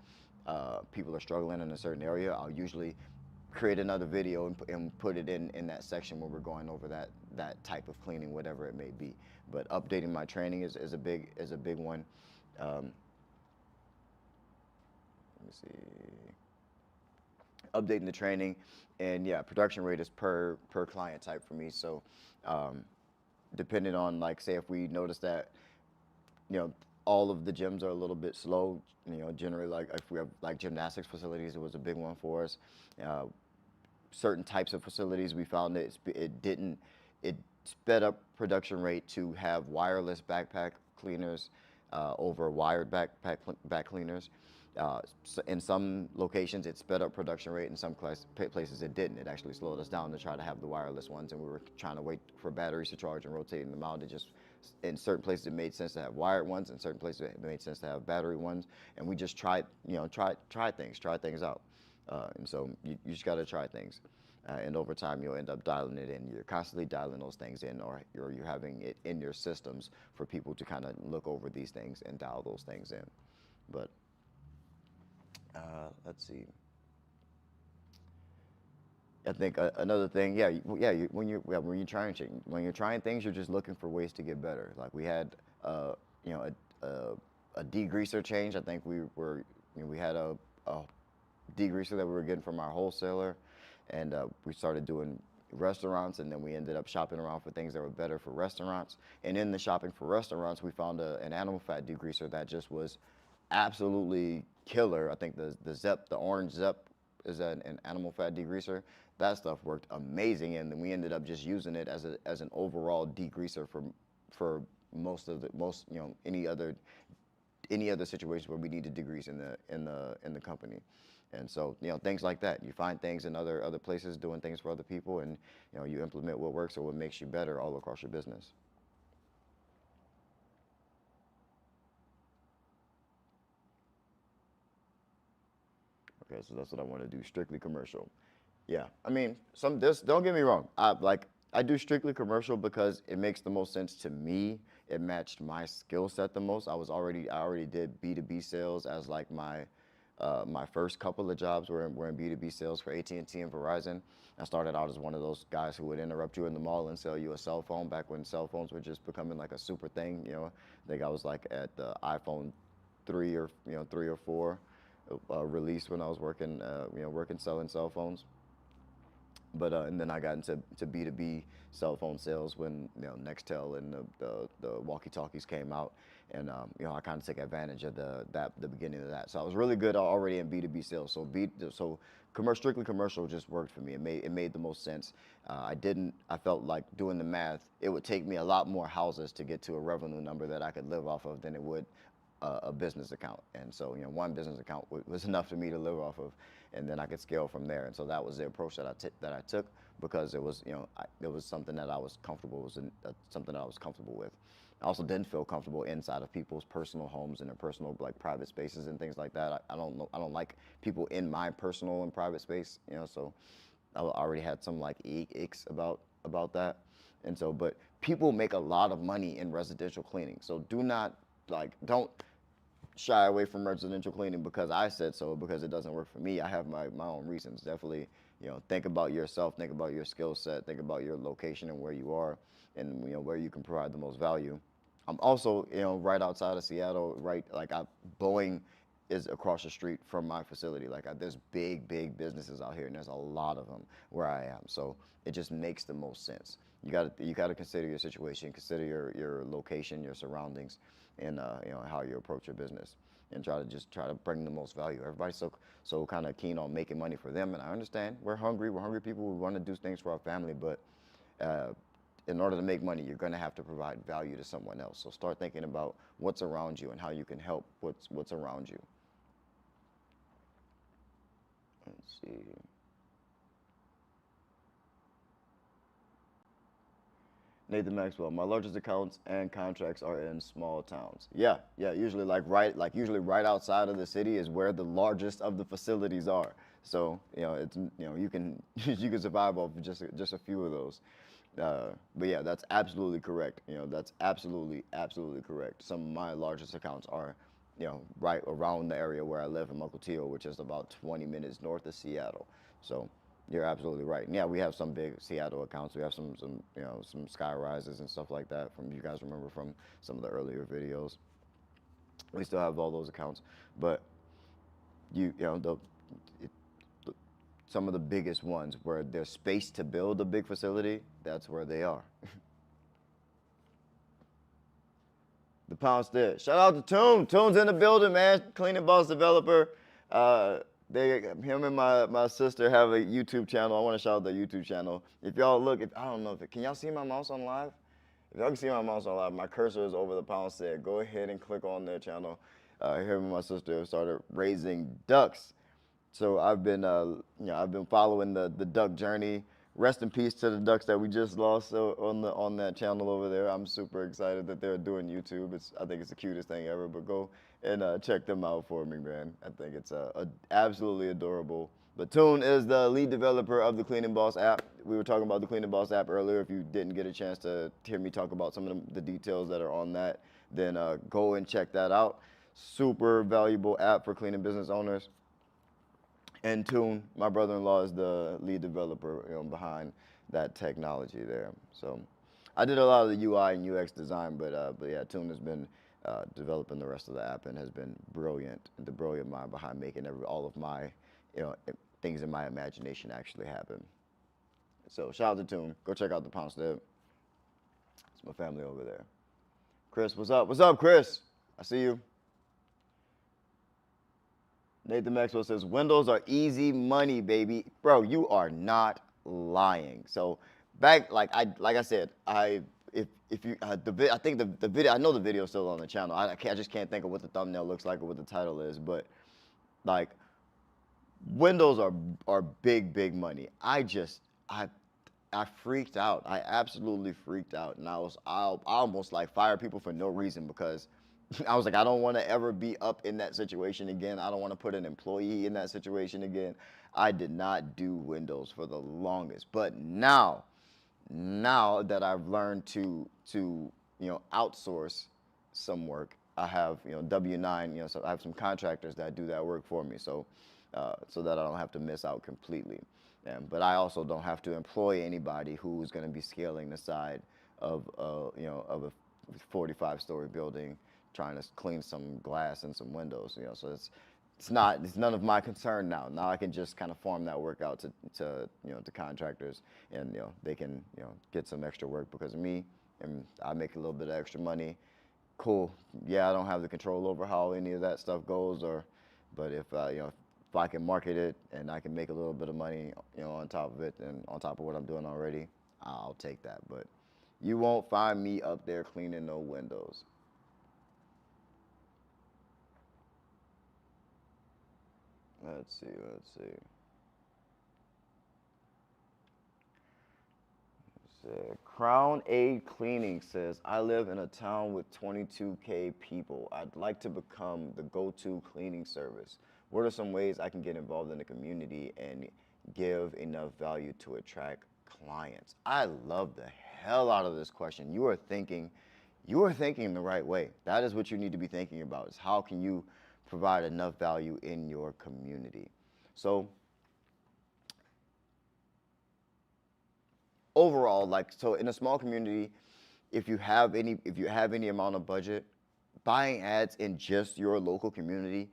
people are struggling in a certain area, I'll usually create another video and put it in that section where we're going over that type of cleaning, whatever it may be. But updating my training is a big one. Let me see. Updating the training, and yeah, production rate is per client type for me. So depending on, like, say if we notice that all of the gyms are a little bit slow, generally, like if we have like gymnastics facilities, it was a big one for us. Certain types of facilities, we found that it sped up production rate to have wireless backpack cleaners over wired back cleaners. So in some locations, it sped up production rate. In some places, it didn't. It actually slowed us down to try to have the wireless ones, and we were trying to wait for batteries to charge and rotating them out. In certain places, it made sense to have wired ones. In certain places, it made sense to have battery ones. And we just try things out. And so you just got to try things. And over time, you'll end up dialing it in. You're constantly dialing those things in, or you're having it in your systems for people to kind of look over these things and dial those things in. But let's see. I think another thing, when you're trying things, you're just looking for ways to get better. Like we had, a degreaser change. I think we had a degreaser that we were getting from our wholesaler, and we started doing restaurants, and then we ended up shopping around for things that were better for restaurants. And in the shopping for restaurants, we found an animal fat degreaser that just was absolutely killer. I think the orange Zep is an animal fat degreaser. That stuff worked amazing, and then we ended up just using it as an overall degreaser for most any other situations where we need to degrease in the company. And so things like that. You find things in other places doing things for other people, and you implement what works or what makes you better all across your business. Okay, so that's what I want to do, strictly commercial. Yeah, I mean, don't get me wrong. I do strictly commercial because it makes the most sense to me. It matched my skill set the most. I already did B2B sales as like my first couple of jobs were in B2B sales for AT&T and Verizon. I started out as one of those guys who would interrupt you in the mall and sell you a cell phone back when cell phones were just becoming like a super thing. I think I was like at the iPhone 3 or 4 release when I was working, working selling cell phones. But and then I got into B2B cell phone sales when Nextel and the walkie-talkies came out, and I kind of took advantage of the beginning of that. So I was really good already in B2B sales. So strictly commercial just worked for me. It made the most sense. I felt like doing the math, it would take me a lot more houses to get to a revenue number that I could live off of than it would a business account. And so, one business account was enough for me to live off of, and then I could scale from there. And so that was the approach that I took because it was, it was something that I was comfortable. It was something that I was comfortable with. I also didn't feel comfortable inside of people's personal homes and their personal like private spaces and things like that. I don't like people in my personal and private space. So I already had some like icks about that. And so, but people make a lot of money in residential cleaning. So don't shy away from residential cleaning because I said so, because it doesn't work for me. I have my own reasons. Definitely, think about yourself, think about your skill set, think about your location and where you are, and where you can provide the most value. I'm also, right outside of Seattle, right, like Boeing is across the street from my facility. Like there's big businesses out here, and there's a lot of them where I am. So it just makes the most sense. You gotta consider your situation, consider your location, your surroundings, and how you approach your business, and try to bring the most value. Everybody's so kind of keen on making money for them, and I understand. We're hungry people. We want to do things for our family, but in order to make money, you're going to have to provide value to someone else. So start thinking about what's around you and how you can help what's around you. Let's see. Nathan Maxwell, my largest accounts and contracts are in small towns. Yeah, usually usually right outside of the city is where the largest of the facilities are. So, it's you can you can survive off of just a few of those. But yeah, that's absolutely correct. That's absolutely correct. Some of my largest accounts are, right around the area where I live in Mukilteo, which is about 20 minutes north of Seattle. So you're absolutely right. And yeah, we have some big Seattle accounts. We have some sky rises and stuff like that from, you guys remember from some of the earlier videos. We still have all those accounts, but some of the biggest ones where there's space to build a big facility, that's where they are. The pound's there. Shout out to Toon. Toon's in the building, man. Cleaning Boss developer. Him and my sister have a YouTube channel. I want to shout out the YouTube channel. If y'all look, I don't know can y'all see my mouse on live? If y'all can see my mouse on live, my cursor is over the pound set. Go ahead and click on their channel. Him and my sister have started raising ducks. So I've been following the duck journey. Rest in peace to the ducks that we just lost on that channel over there. I'm super excited that they're doing YouTube. I think it's the cutest thing ever. But go and check them out for me, man. I think it's absolutely adorable. But Toon is the lead developer of the Cleaning Boss app. We were talking about the Cleaning Boss app earlier. If you didn't get a chance to hear me talk about some of the details that are on that, then go and check that out. Super valuable app for cleaning business owners. And Toon, my brother-in-law, is the lead developer behind that technology there. So I did a lot of the UI and UX design, but yeah, Toon has been developing the rest of the app and has been brilliant. The brilliant mind behind making all of my things in my imagination actually happen. So shout out to Toon. Go check out the Pound Step. It's my family over there. Chris, what's up? What's up, Chris? I see you. Nathan Maxwell says, Windows are easy money, baby. Bro, you are not lying. So back, like I said, I think the video, I know the video is still on the channel. I just can't think of what the thumbnail looks like or what the title is, but like Windows are big money. I freaked out. I absolutely freaked out, and I almost like fired people for no reason because I was like, I don't want to ever be up in that situation again. I don't want to put an employee in that situation again. I did not do windows for the longest, but now that I've learned to outsource some work, I have W-9. So I have some contractors that do that work for me. So that I don't have to miss out completely. But I also don't have to employ anybody who's going to be scaling the side of of a 45-story building, trying to clean some glass and some windows. So it's none of my concern now. Now I can just kind of farm that work out to contractors, and they can get some extra work because of me, and I make a little bit of extra money. Cool. Yeah, I don't have the control over how any of that stuff goes, but if I can market it and I can make a little bit of money, on top of it and on top of what I'm doing already, I'll take that. But you won't find me up there cleaning no windows. Let's see, let's see. Crown Aid Cleaning says, I live in a town with 22K people. I'd like to become the go-to cleaning service. What are some ways I can get involved in the community and give enough value to attract clients? I love the hell out of this question. You are thinking the right way. That is what you need to be thinking about, is how can you provide enough value in your community. So overall, so in a small community, if you have any amount of budget, buying ads in just your local community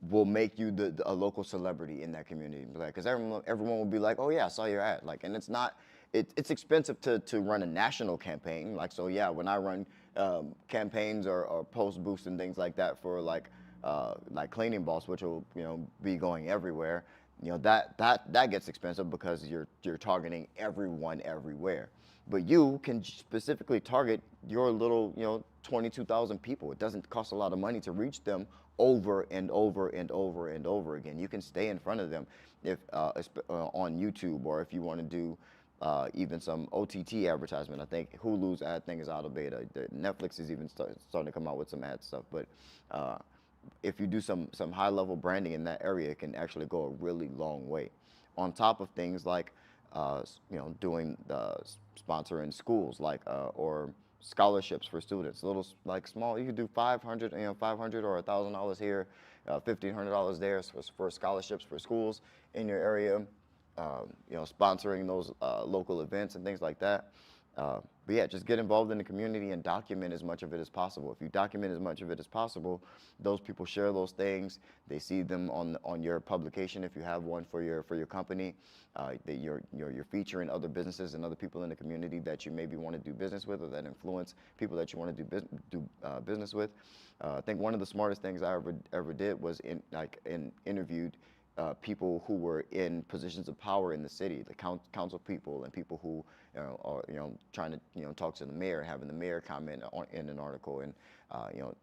will make you a local celebrity in that community. Because everyone will be like, oh yeah, I saw your ad. And it's not, it's expensive to run a national campaign. So yeah, when I run campaigns or post boosts and things like that for like Cleaning Boss, which will be going everywhere, that gets expensive because you're targeting everyone everywhere. But you can specifically target your little 22,000 people. It doesn't cost a lot of money to reach them over and over and over and over again. You can stay in front of them if on YouTube, or if you want to do even some OTT advertisement. I think Hulu's ad thing is out of beta. Netflix is even starting to come out with some ad stuff. But if you do some high level branding in that area, it can actually go a really long way. On top of things like doing sponsoring schools, or scholarships for students, little small. You could do 500, 500 or $1,000 here, $1,500 there for scholarships for schools in your area. Sponsoring those local events and things like that. But yeah, just get involved in the community and document as much of it as possible. If you document as much of it as possible, those people share those things. They see them on your publication if you have one for your company. That you're featuring other businesses and other people in the community that you maybe want to do business with, or that influence people that you want to do business with. I think one of the smartest things I ever did was interviewed people who were in positions of power in the city, the council people, and people who are trying to talk to the mayor, having the mayor comment in an article, and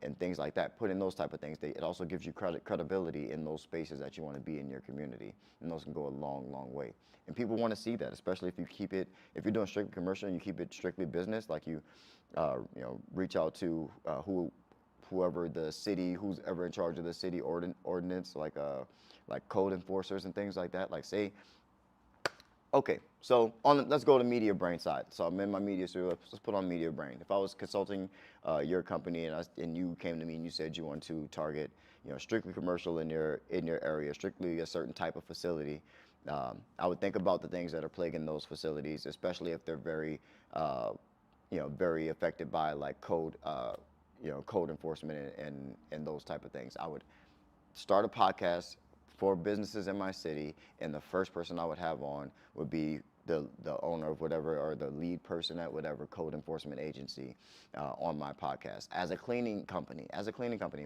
and things like that. Put in those type of things. It also gives you credibility in those spaces that you want to be in your community, and those can go a long way. And people want to see that, especially if if you're doing strictly commercial and you keep it strictly business, like you reach out to whoever who's ever in charge of the city ordinance, like code enforcers and things like that. Okay, so let's go to media brain side. So I'm in my media studio. Let's put on media brain. If I was consulting your company and you came to me and you said you want to target strictly commercial in your area, strictly a certain type of facility, I would think about the things that are plaguing those facilities, especially if they're very affected by code code enforcement and those type of things. I would start a podcast for businesses in my city, and the first person I would have on would be the owner of whatever, or the lead person at whatever code enforcement agency on my podcast. As a cleaning company,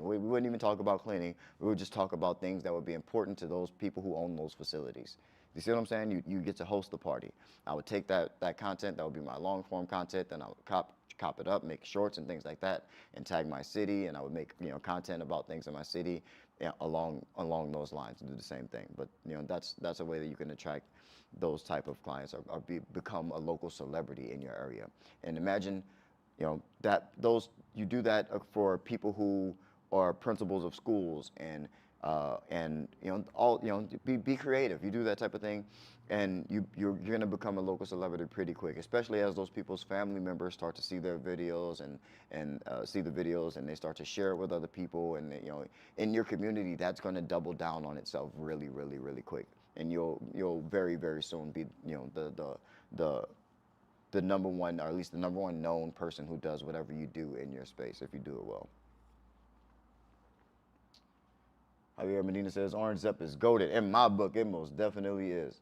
we wouldn't even talk about cleaning. We would just talk about things that would be important to those people who own those facilities. You see what I'm saying? You get to host the party. I would take that content, that would be my long form content, then I would cop it up, make shorts and things like that, and tag my city, and I would make content about things in my city along those lines, and do the same thing. But that's a way that you can attract those type of clients, or become a local celebrity in your area. And imagine you do that for people who are principals of schools and be creative. You do that type of thing, and you're going to become a local celebrity pretty quick, especially as those people's family members start to see their videos and see the videos, and they start to share it with other people, and in your community, that's going to double down on itself really, really, really quick, and you'll very, very soon be the number one, or at least the number one known person who does whatever you do in your space if you do it well. Javier Medina says, Orange Zep is goated. In my book, it most definitely is.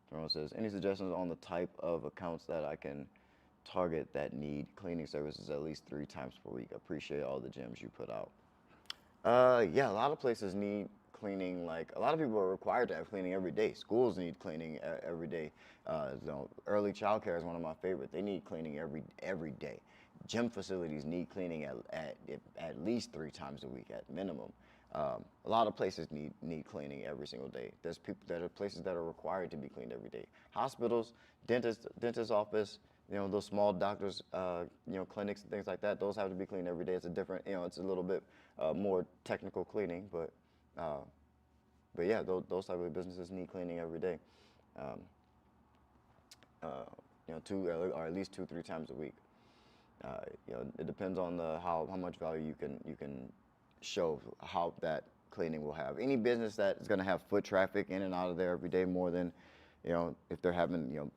Jerome says, any suggestions on the type of accounts that I can target that need cleaning services at least 3 times per week? Appreciate all the gems you put out. Yeah, a lot of places need cleaning. Like, a lot of people are required to have cleaning every day. Schools need cleaning every day. Early child care is one of my favorites. They need cleaning every day. Gym facilities need cleaning at least 3 times a week at minimum. A lot of places need cleaning every single day. There are places that are required to be cleaned every day. Hospitals, dentist office, those small doctors, clinics and things like that. Those have to be cleaned every day. It's a different, it's a little bit more technical cleaning, but yeah, those type of businesses need cleaning every day. 2 or at least 2-3 times a week. It depends on how much value you can show how that cleaning will have. Any business that is going to have foot traffic in and out of there every day more than, if they're having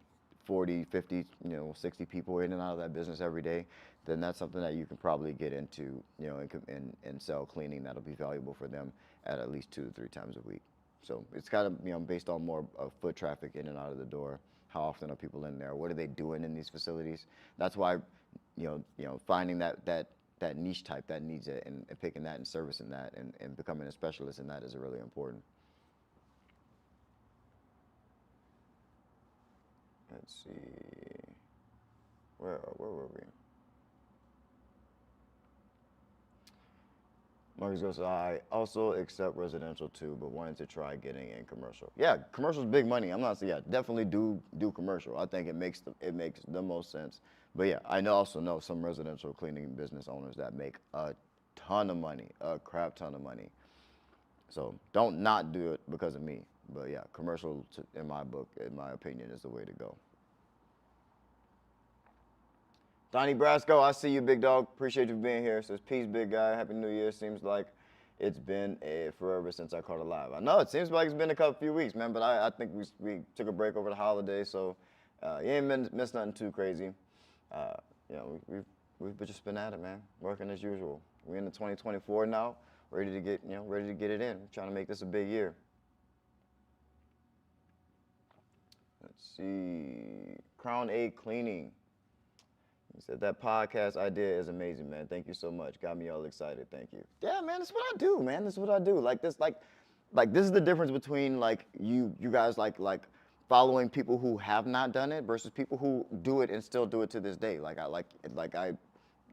40, 50, 60 people in and out of that business every day, then that's something that you can probably get into, and sell cleaning that'll be valuable for them at least 2 to 3 times a week. So it's kind of based on more foot traffic in and out of the door. How often are people in there? What are they doing in these facilities? That's why, finding that niche type that needs it and picking that and servicing that and becoming a specialist in that is really important. Let's see. Where were we? Marcus goes, I also accept residential too, but wanted to try getting in commercial. Yeah, commercial's big money. I'm not saying, yeah, definitely do commercial. I think it makes the most sense. But yeah, I also know some residential cleaning business owners that make a ton of money, a crap ton of money. So don't not do it because of me. But yeah, commercial, in my book, in my opinion, is the way to go. Donnie Brasco, I see you, big dog. Appreciate you being here. Says, peace, big guy. Happy New Year. Seems like it's been forever since I caught a live. I know it seems like it's been a few weeks, man, but I think we took a break over the holidays, so you ain't missed nothing too crazy. We've just been at it, man, working as usual. We're in the 2024 now, ready to get it in. Trying to make this a big year. Let's see, Crown A Cleaning. He said, that podcast idea is amazing, man. Thank you so much. Got me all excited. Thank you. Yeah, man, that's what I do, man. That's what I do. Like this is the difference between like you guys like following people who have not done it versus people who do it and still do it to this day.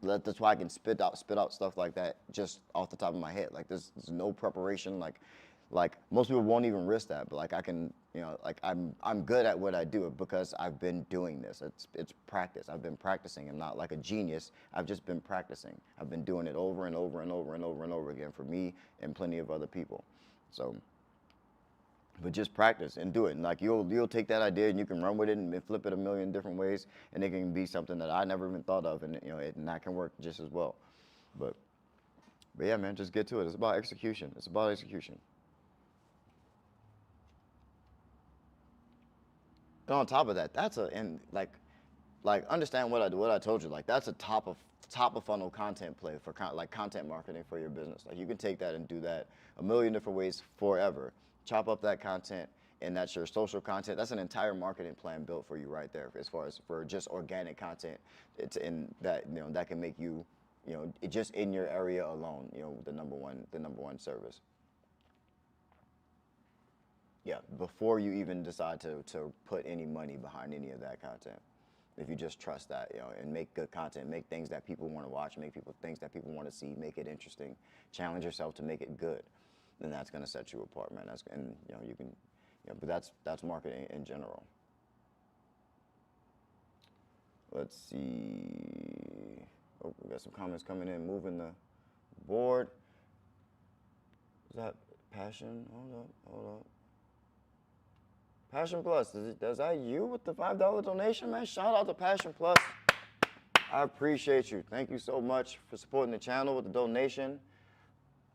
That's why I can spit out stuff like that just off the top of my head. Like there's no preparation. Like most people won't even risk that, but like I can, I'm good at what I do because I've been doing this. It's practice. I've been practicing. I'm not like a genius. I've just been practicing. I've been doing it over and over and over and over and over again for me and plenty of other people. So, but just practice and do it. And like you'll take that idea and you can run with it and flip it a million different ways, and it can be something that I never even thought of, and and that can work just as well. But yeah, man, just get to it. It's about execution. It's about execution. And on top of that, understand what I told you. Like that's a top of funnel content play for content marketing for your business. Like you can take that and do that a million different ways forever. Chop up that content, and that's your social content. That's an entire marketing plan built for you right there. As far as for just organic content, it's in that that can make you just in your area alone the number one service. Yeah, before you even decide to put any money behind any of that content. If you just trust that, and make good content, make things that people want to watch, make things that people want to see, make it interesting, challenge yourself to make it good, then that's going to set you apart, man. You can, but that's marketing in general. Let's see. Oh, we got some comments coming in, moving the board. Is that Passion? Hold up. Passion Plus, is that you with the $5 donation, man? Shout out to Passion Plus. I appreciate you. Thank you so much for supporting the channel with the donation.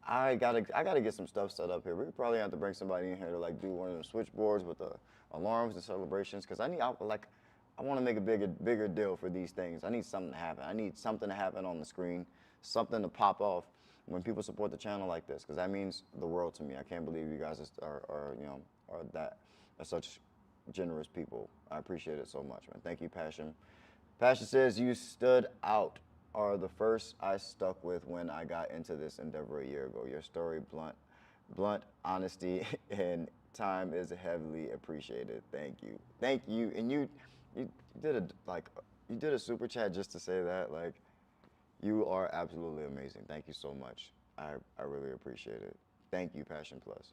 I gotta get some stuff set up here. We probably have to bring somebody in here to like do one of the switchboards with the alarms and celebrations, because I want to make a bigger deal for these things. I need something to happen. I need something to happen on the screen, something to pop off when people support the channel like this, because that means the world to me. I can't believe you guys are such generous people. I appreciate it so much, man. Thank you, Passion. Passion says, you stood out, are the first I stuck with when I got into this endeavor a year ago. Your story, blunt honesty, and time is heavily appreciated. Thank you. Thank you. And you did a super chat just to say that. Like, you are absolutely amazing. Thank you so much. I really appreciate it. Thank you, Passion Plus.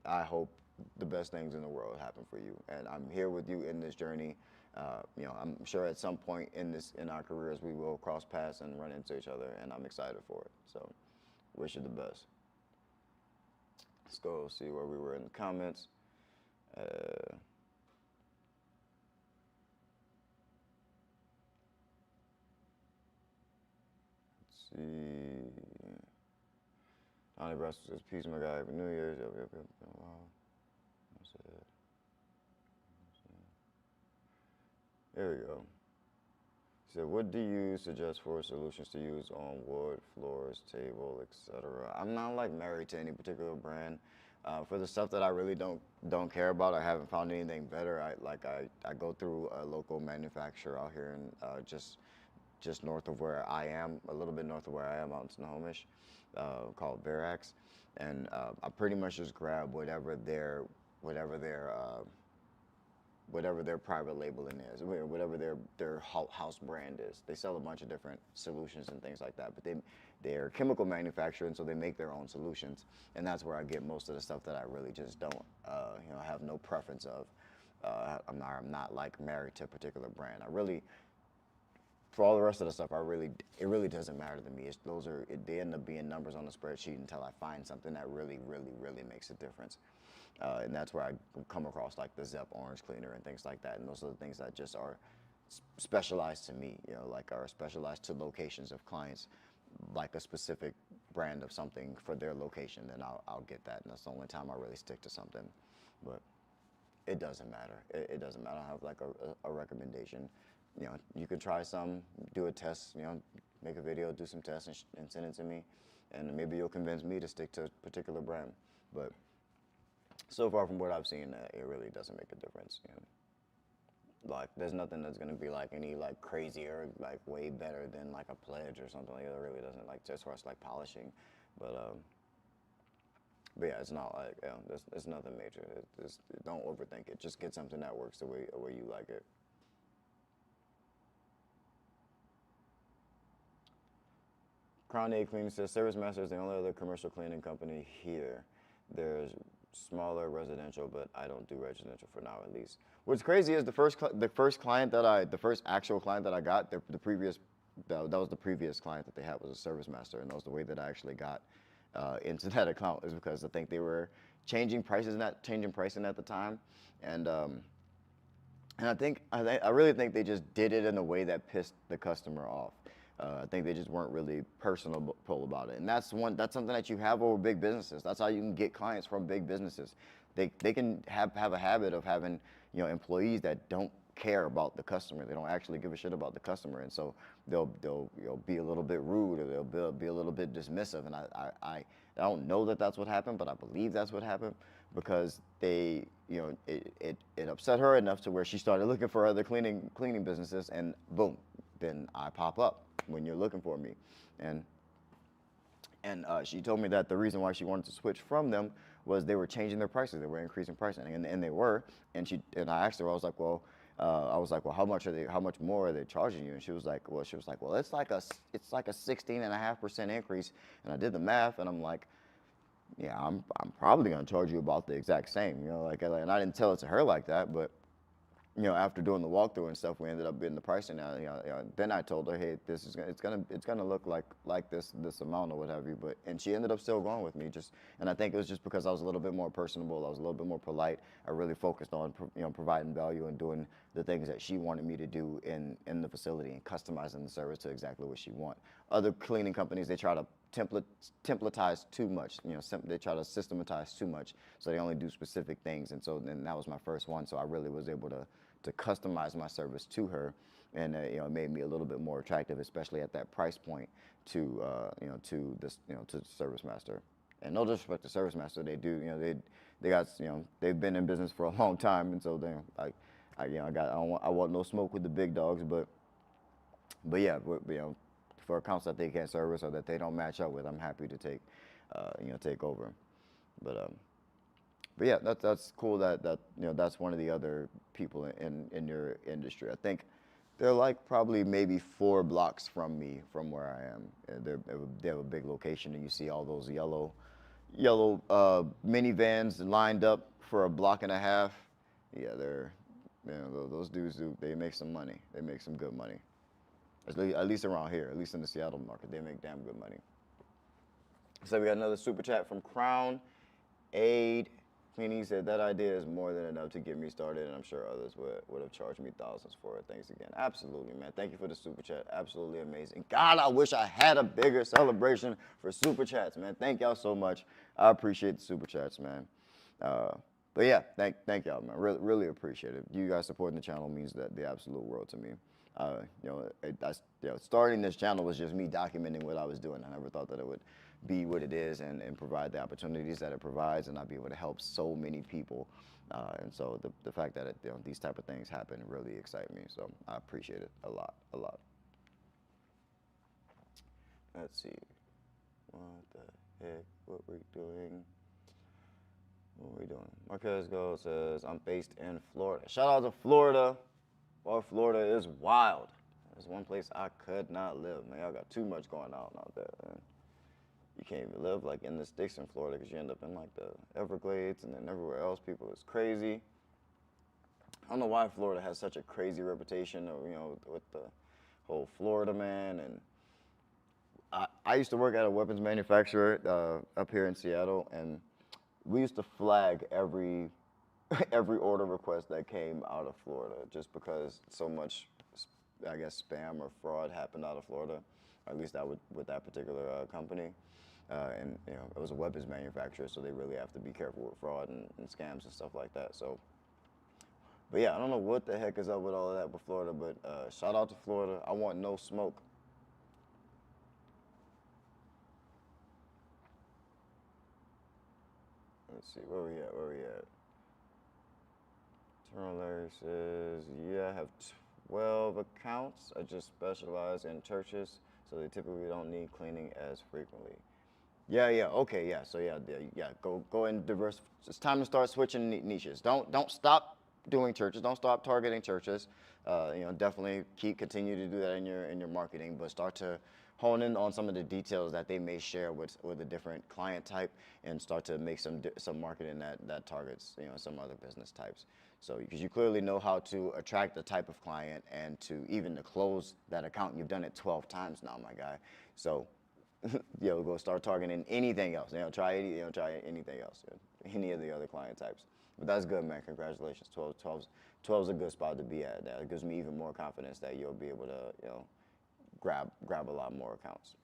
I hope the best things in the world happen for you, and I'm here with you in this journey. I'm sure at some point in our careers we will cross paths and run into each other, and I'm excited for it. So, wish you the best. Let's go see where we were in the comments. Let's see. Donnie Brussels says, peace, my guy. Happy New Year's. Yep. Wow. That's it. There we go. He said, what do you suggest for solutions to use on wood, floors, table, etc.? I'm not like married to any particular brand. For the stuff that I really don't care about, I haven't found anything better. I go through a local manufacturer out here in just north of where I am, a little bit north of where I am out in Snohomish, called Verax, and I pretty much just grab whatever their private labeling is, whatever their house brand is. They sell a bunch of different solutions and things like that, but they're chemical manufacturer, and so they make their own solutions, and that's where I get most of the stuff that I really just don't, have no preference of. I'm not like married to a particular brand. For all the rest of the stuff, it really doesn't matter to me. They end up being numbers on the spreadsheet until I find something that really makes a difference. And that's where I come across like the Zep orange cleaner and things like that. And those are the things that just are specialized to me, like are specialized to locations of clients, like a specific brand of something for their location. Then I'll get that. And that's the only time I really stick to something. But it doesn't matter. It doesn't matter. I have like a recommendation. You could try some, do a test, make a video, do some tests and send it to me. And maybe you'll convince me to stick to a particular brand. But so far from what I've seen, it really doesn't make a difference. Like, there's nothing that's gonna be like any like crazier, like way better than like a Pledge or something like that. It really doesn't, like, as far as like polishing. But yeah, it's not like, it's nothing major. Don't overthink it. Just get something that works the way you like it. Crown A Cleaning says, Service Master is the only other commercial cleaning company here. There's smaller residential, but I don't do residential for now, at least. What's crazy is the first actual client that I got, that was the previous client that they had, was a Service Master, and that was the way that I actually got into that account, is because I think they were changing pricing at the time, and I really think they just did it in a way that pissed the customer off. I think they just weren't really personable about it, and that's something that you have over big businesses. That's how you can get clients from big businesses. They can have a habit of having employees that don't care about the customer. They don't actually give a shit about the customer, and so they'll be a little bit rude, or they'll be a little bit dismissive. And I don't know that that's what happened, but I believe that's what happened, because it upset her enough to where she started looking for other cleaning businesses, and boom, then I pop up when you're looking for me. And she told me that the reason why she wanted to switch from them was they were changing their prices. They were increasing pricing, and they were. And I asked her, I was like, well, how much more are they charging you? And she was like, well, it's like a 16.5% increase. And I did the math, and I'm like, yeah, I'm probably gonna charge you about the exact same, and I didn't tell it to her like that, but after doing the walkthrough and stuff, we ended up getting the pricing out. Then I told her, hey, it's gonna look like this amount or what have you. And she ended up still going with me. And I think it was just because I was a little bit more personable. I was a little bit more polite. I really focused on providing value and doing the things that she wanted me to do in the facility and customizing the service to exactly what she want. Other cleaning companies, they try to templatize too much. They try to systematize too much, so they only do specific things. And so then that was my first one. So I really was able to customize my service to her, and it made me a little bit more attractive, especially at that price point to to the Service Master. And no disrespect to Service Master, they got they've been in business for a long time, and so I want no smoke with the big dogs, but yeah, for accounts that they can't service or that they don't match up with, I'm happy to take over. But yeah, that's cool that that's one of the other people in your industry. I think they're like probably maybe 4 blocks from me, from where I am. They have a big location, and you see all those yellow minivans lined up for a block and a half. Yeah, those dudes they make some money. They make some good money. At least around here, at least in the Seattle market, they make damn good money. So we got another super chat from Crown Aid. Cleaning said, that idea is more than enough to get me started, and I'm sure others would have charged me thousands for it. Thanks again. Absolutely, man. Thank you for the super chat. Absolutely amazing. God, I wish I had a bigger celebration for super chats, man. Thank y'all so much. I appreciate the super chats, man. But yeah, thank y'all, man. Really appreciate it. You guys supporting the channel means the absolute world to me. Starting this channel was just me documenting what I was doing. I never thought that it would be what it is and provide the opportunities that it provides, and I'll be able to help so many people. And so the fact that these type of things happen really excite me. So I appreciate it a lot. Let's see. What the heck? What we doing? Marquez Gold says, I'm based in Florida. Shout out to Florida. Well, Florida is wild. There's one place I could not live, man. Y'all got too much going on out there, man. You can't even live like in the sticks in Florida because you end up in like the Everglades, and then everywhere else people is crazy. I don't know why Florida has such a crazy reputation of, with the whole Florida man. And I used to work at a weapons manufacturer up here in Seattle, and we used to flag every order request that came out of Florida, just because so much, I guess, spam or fraud happened out of Florida, or at least with that particular company. And it was a weapons manufacturer, so they really have to be careful with fraud and scams and stuff like that. So, but yeah, I don't know what the heck is up with all of that with Florida, but shout out to Florida. I want no smoke. Let's see, where we at? Terminal Larry says, yeah, I have 12 accounts. I just specialize in churches, so they typically don't need cleaning as frequently. Yeah, okay, yeah. So yeah, go and diverse. It's time to start switching niches. Don't stop doing churches. Don't stop targeting churches. Definitely continue to do that in your marketing, but start to hone in on some of the details that they may share with a different client type, and start to make some marketing that targets some other business types. So because you clearly know how to attract the type of client and to even to close that account. You've done it 12 times now, my guy. So go start targeting anything else. Try anything else, any of the other client types. But that's good, man. Congratulations. 12 is a good spot to be at. That gives me even more confidence that you'll be able to grab a lot more accounts.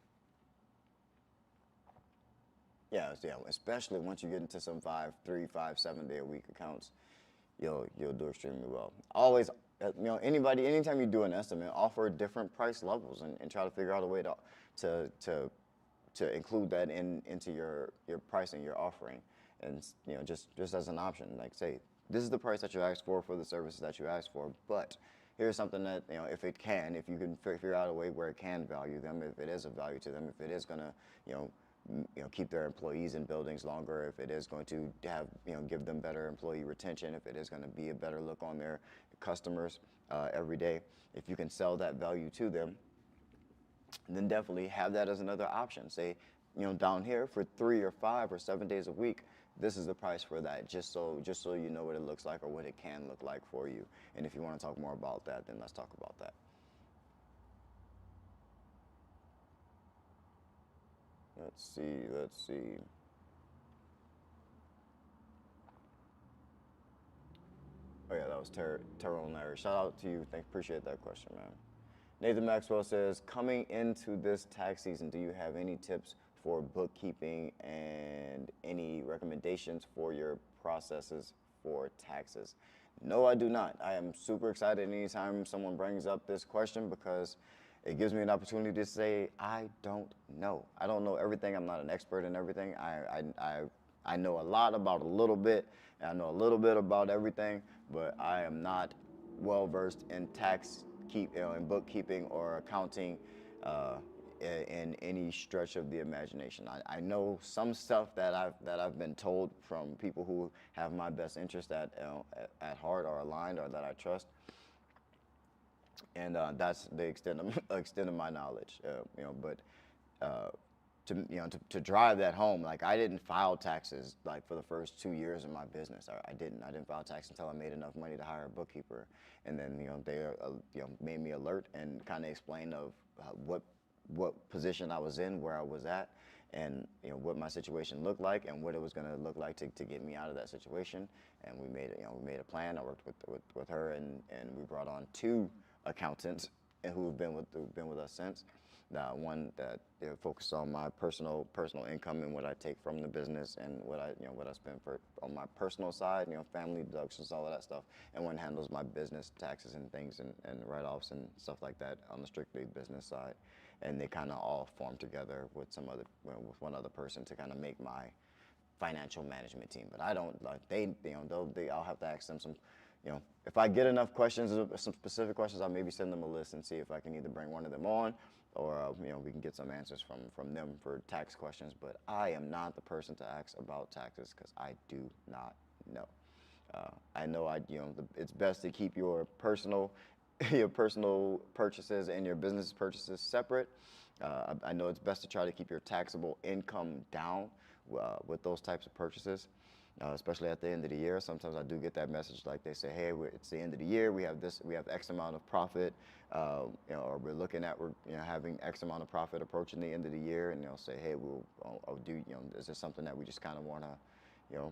Yeah, especially once you get into some 3, 5, 7 day a week accounts, you'll do extremely well. Always, anytime you do an estimate, offer different price levels and try to figure out a way to include that into your pricing, your offering, and just as an option. Like, say, this is the price that you asked for the services that you asked for, but here's something that if you can figure out a way where it can value them, if it is of value to them, if it is gonna keep their employees in buildings longer, if it is going to have give them better employee retention, if it is going to be a better look on their customers every day, if you can sell that value to them, then definitely have that as another option. Say, down here for 3 or 5 or 7 days a week, this is the price for that, just so you know what it looks like or what it can look like for you. And if you want to talk more about that, then let's talk about that. Let's see. Oh yeah, that was Tyrone Larry. Shout out to you. Appreciate that question, man. Nathan Maxwell says, coming into this tax season, do you have any tips for bookkeeping and any recommendations for your processes for taxes? No, I do not. I am super excited anytime someone brings up this question because it gives me an opportunity to say, I don't know. I don't know everything. I'm not an expert in everything. I know a lot about a little bit, and I know a little bit about everything, but I am not well versed in in bookkeeping or accounting in any stretch of the imagination. I know some stuff that I've been told from people who have my best interest at heart or aligned or that I trust, and that's the extent of my knowledge. But to drive that home, like I didn't file taxes like for the first 2 years of my business. I didn't file taxes until I made enough money to hire a bookkeeper, and then they made me alert and kind of explained of what position I was in, where I was at, and what my situation looked like and what it was going to look like to get me out of that situation. And we made a plan. I worked with her, and we brought on 2 accountants who have been with us since. One that focuses on my personal income and what I take from the business and what I spend on my personal side, family deductions, all of that stuff. And one handles my business taxes and things and write-offs and stuff like that on the strictly business side. And they kind of all form together with with one other person to kind of make my financial management team. But I don't like I'll have to ask them some. If I get enough questions, some specific questions, I'll maybe send them a list and see if I can either bring one of them on, or we can get some answers from them for tax questions. But I am not the person to ask about taxes because I do not know. I know it's best to keep your personal purchases and your business purchases separate. I know it's best to try to keep your taxable income down with those types of purchases. Especially at the end of the year. Sometimes I do get that message, like they say, hey, it's the end of the year, we have X amount of profit, or we're looking at having X amount of profit approaching the end of the year, and they'll say, hey, I'll do, is this something that we just kind of want to,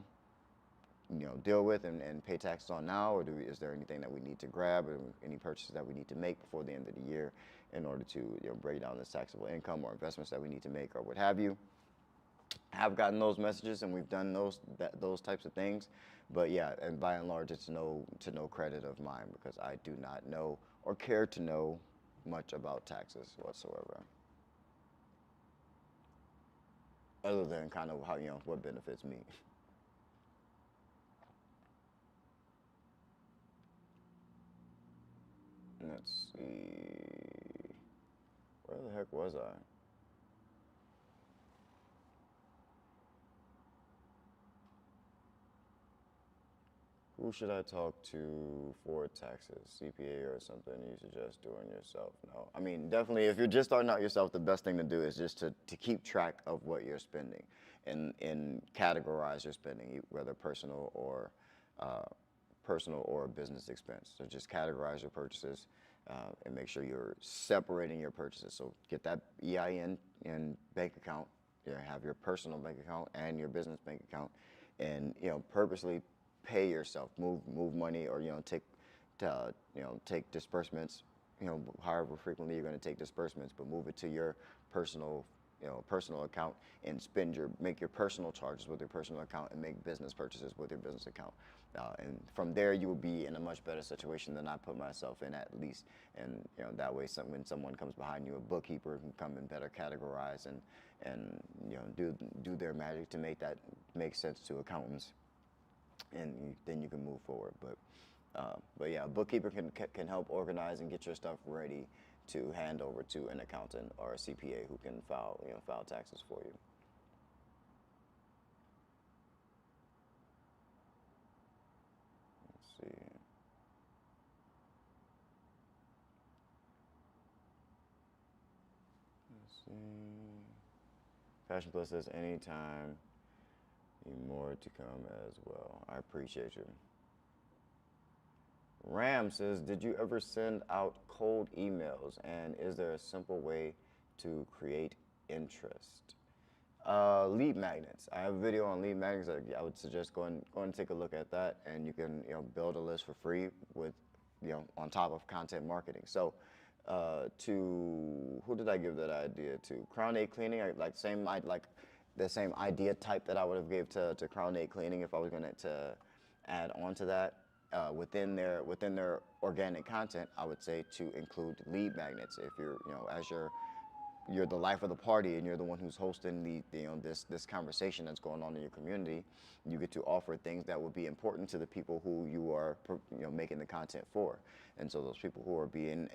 deal with and pay taxes on now, or is there anything that we need to grab, or any purchases that we need to make before the end of the year in order to break down this taxable income, or investments that we need to make, or what have you. Have gotten those messages, and we've done those types of things, but yeah, and by and large, it's no credit of mine because I do not know or care to know much about taxes whatsoever, other than kind of how what benefits me. Let's see, where the heck was I? Who should I talk to for taxes? CPA or something you suggest doing yourself? No. I mean, definitely, if you're just starting out yourself, the best thing to do is just to keep track of what you're spending and categorize your spending, whether personal or business expense. So just categorize your purchases and make sure you're separating your purchases. So get that EIN and bank account. Have your personal bank account and your business bank account, and purposely pay yourself, move money, or take disbursements, however frequently you're going to take disbursements, but move it to your personal account and make your personal charges with your personal account and make business purchases with your business account. And from there, you will be in a much better situation than I put myself in, at least. And that way, when someone comes behind you, a bookkeeper can come and better categorize and do their magic to make that make sense to accountants. And then you can move forward. But yeah, a bookkeeper can help organize and get your stuff ready to hand over to an accountant or a CPA who can file taxes for you. Let's see. Passion Plus says anytime More to come as well. I appreciate you. Ram says, did you ever send out cold emails? And is there a simple way to create interest? Lead magnets. I have a video on lead magnets. I would suggest go and take a look at that, and you can build a list for free with on top of content marketing. So to who did I give that idea to? Crown 8 Cleaning. Like the same idea type that I would have gave to Crown 8 Cleaning if I was going to add on to that. Within their organic content, I would say to include lead magnets. If you're as you're the life of the party and you're the one who's hosting this conversation that's going on in your community, you get to offer things that would be important to the people who you are making the content for. And so those people who are being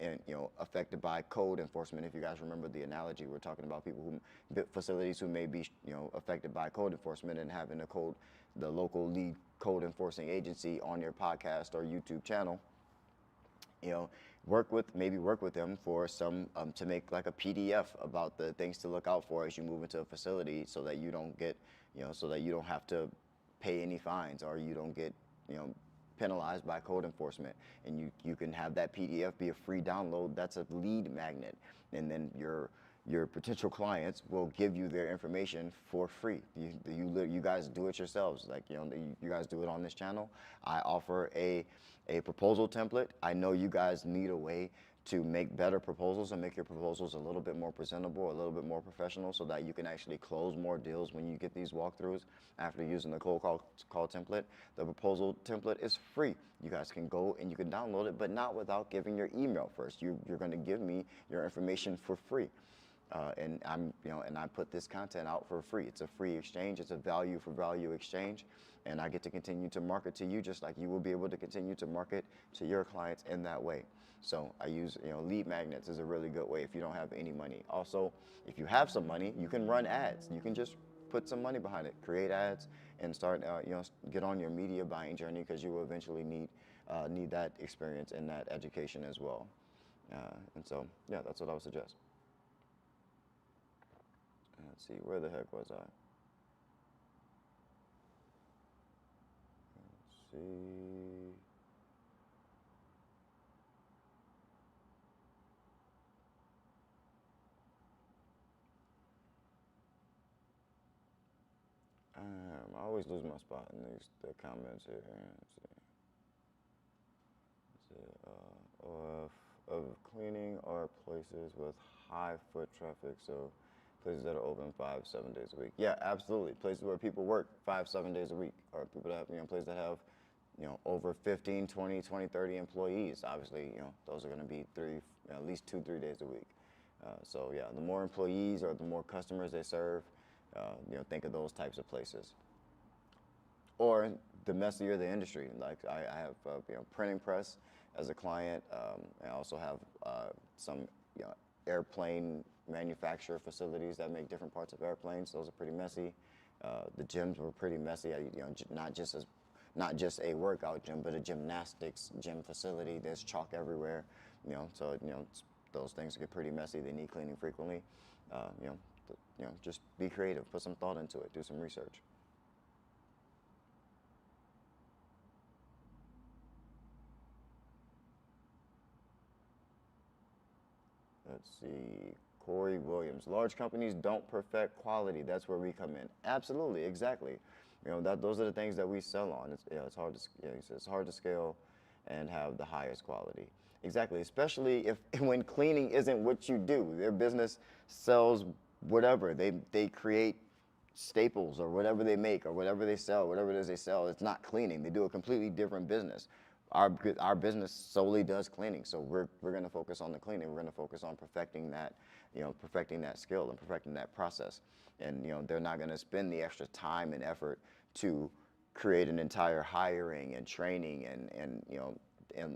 affected by code enforcement, if you guys remember the analogy, we're talking about people who facilities who may be affected by code enforcement and having the local lead code enforcing agency on your podcast or YouTube channel. Work with them for some to make like a PDF about the things to look out for as you move into a facility, so that you don't get so that you don't have to pay any fines, or you don't get penalized by code enforcement. And you can have that PDF be a free download. That's a lead magnet, and then your potential clients will give you their information for free. You guys do it yourselves. Like you guys do it on this channel. I offer a proposal template. I know you guys need a way to make better proposals and make your proposals a little bit more presentable, a little bit more professional, so that you can actually close more deals when you get these walkthroughs after using the cold call template. The proposal template is free. You guys can go and you can download it, but not without giving your email first. You're going to give me your information for free. And I put this content out for free. It's a free exchange. It's a value for value exchange, and I get to continue to market to you just like you will be able to continue to market to your clients in that way. So I use lead magnets is a really good way if you don't have any money. Also, if you have some money, you can run ads. You can just put some money behind it, create ads, and start get on your media buying journey, because you will eventually need that experience and that education as well. And so yeah, that's what I would suggest. Let's see, where the heck was I? Let's see. I always lose my spot in the comments here. Let's see. Of cleaning are places with high foot traffic, so places that are open 5-7 days a week. Yeah, absolutely. Places where people work 5-7 days a week, or people that have, places that have, over 15, 20, 30 employees. Obviously, those are going to be at least 2-3 days a week. So yeah, the more employees or the more customers they serve, think of those types of places. Or the messier the industry. Like I have, printing press as a client. I also have some, airplane manufacturer facilities that make different parts of airplanes. Those are pretty messy. The gyms were pretty messy. Not just a workout gym, but a gymnastics gym facility. There's chalk everywhere. So those things get pretty messy. They need cleaning frequently. Just be creative. Put some thought into it. Do some research. Let's see, Corey Williams. Large companies don't perfect quality. That's where we come in. Absolutely, exactly. Those are the things that we sell on. It's hard to scale and have the highest quality. Exactly, especially when cleaning isn't what you do. Their business sells whatever. They create staples or whatever they make or whatever they sell, whatever it is they sell. It's not cleaning. They do a completely different business. Our business solely does cleaning, so we're going to focus on the cleaning. We're going to focus on perfecting that skill and perfecting that process. And they're not going to spend the extra time and effort to create an entire hiring and training and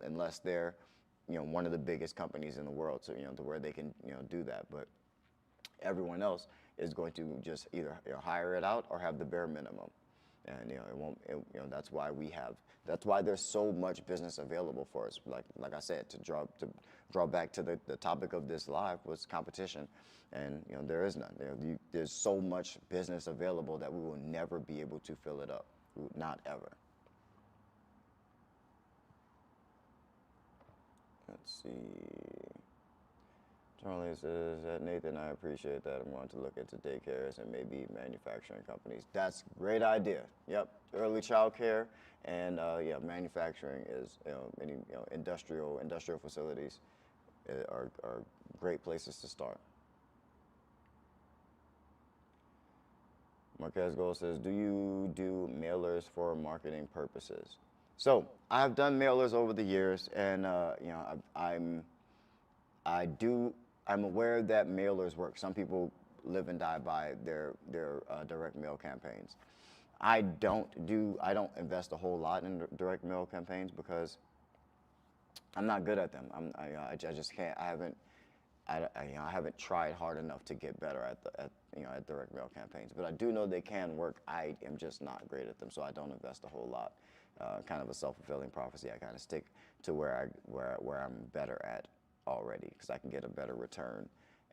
unless they're one of the biggest companies in the world, so to where they can do that. But everyone else is going to just either hire it out or have the bare minimum. And it won't. That's why That's why there's so much business available for us. Like I said, to draw back to the topic of this live was competition, and there is none. There's so much business available that we will never be able to fill it up. Not ever. Let's see. Charlie says that Nathan, I appreciate that. I'm going to look into daycares and maybe manufacturing companies. That's a great idea. Yep, early child care and yeah, manufacturing is any industrial facilities are great places to start. Marquez Gold says, do you do mailers for marketing purposes? So I've done mailers over the years, and I'm aware that mailers work. Some people live and die by their direct mail campaigns. I don't invest a whole lot in direct mail campaigns because I'm not good at them. I just can't. I haven't tried hard enough to get better at direct mail campaigns. But I do know they can work. I am just not great at them, so I don't invest a whole lot. Kind of a self-fulfilling prophecy. I kind of stick to where I'm better at already, because I can get a better return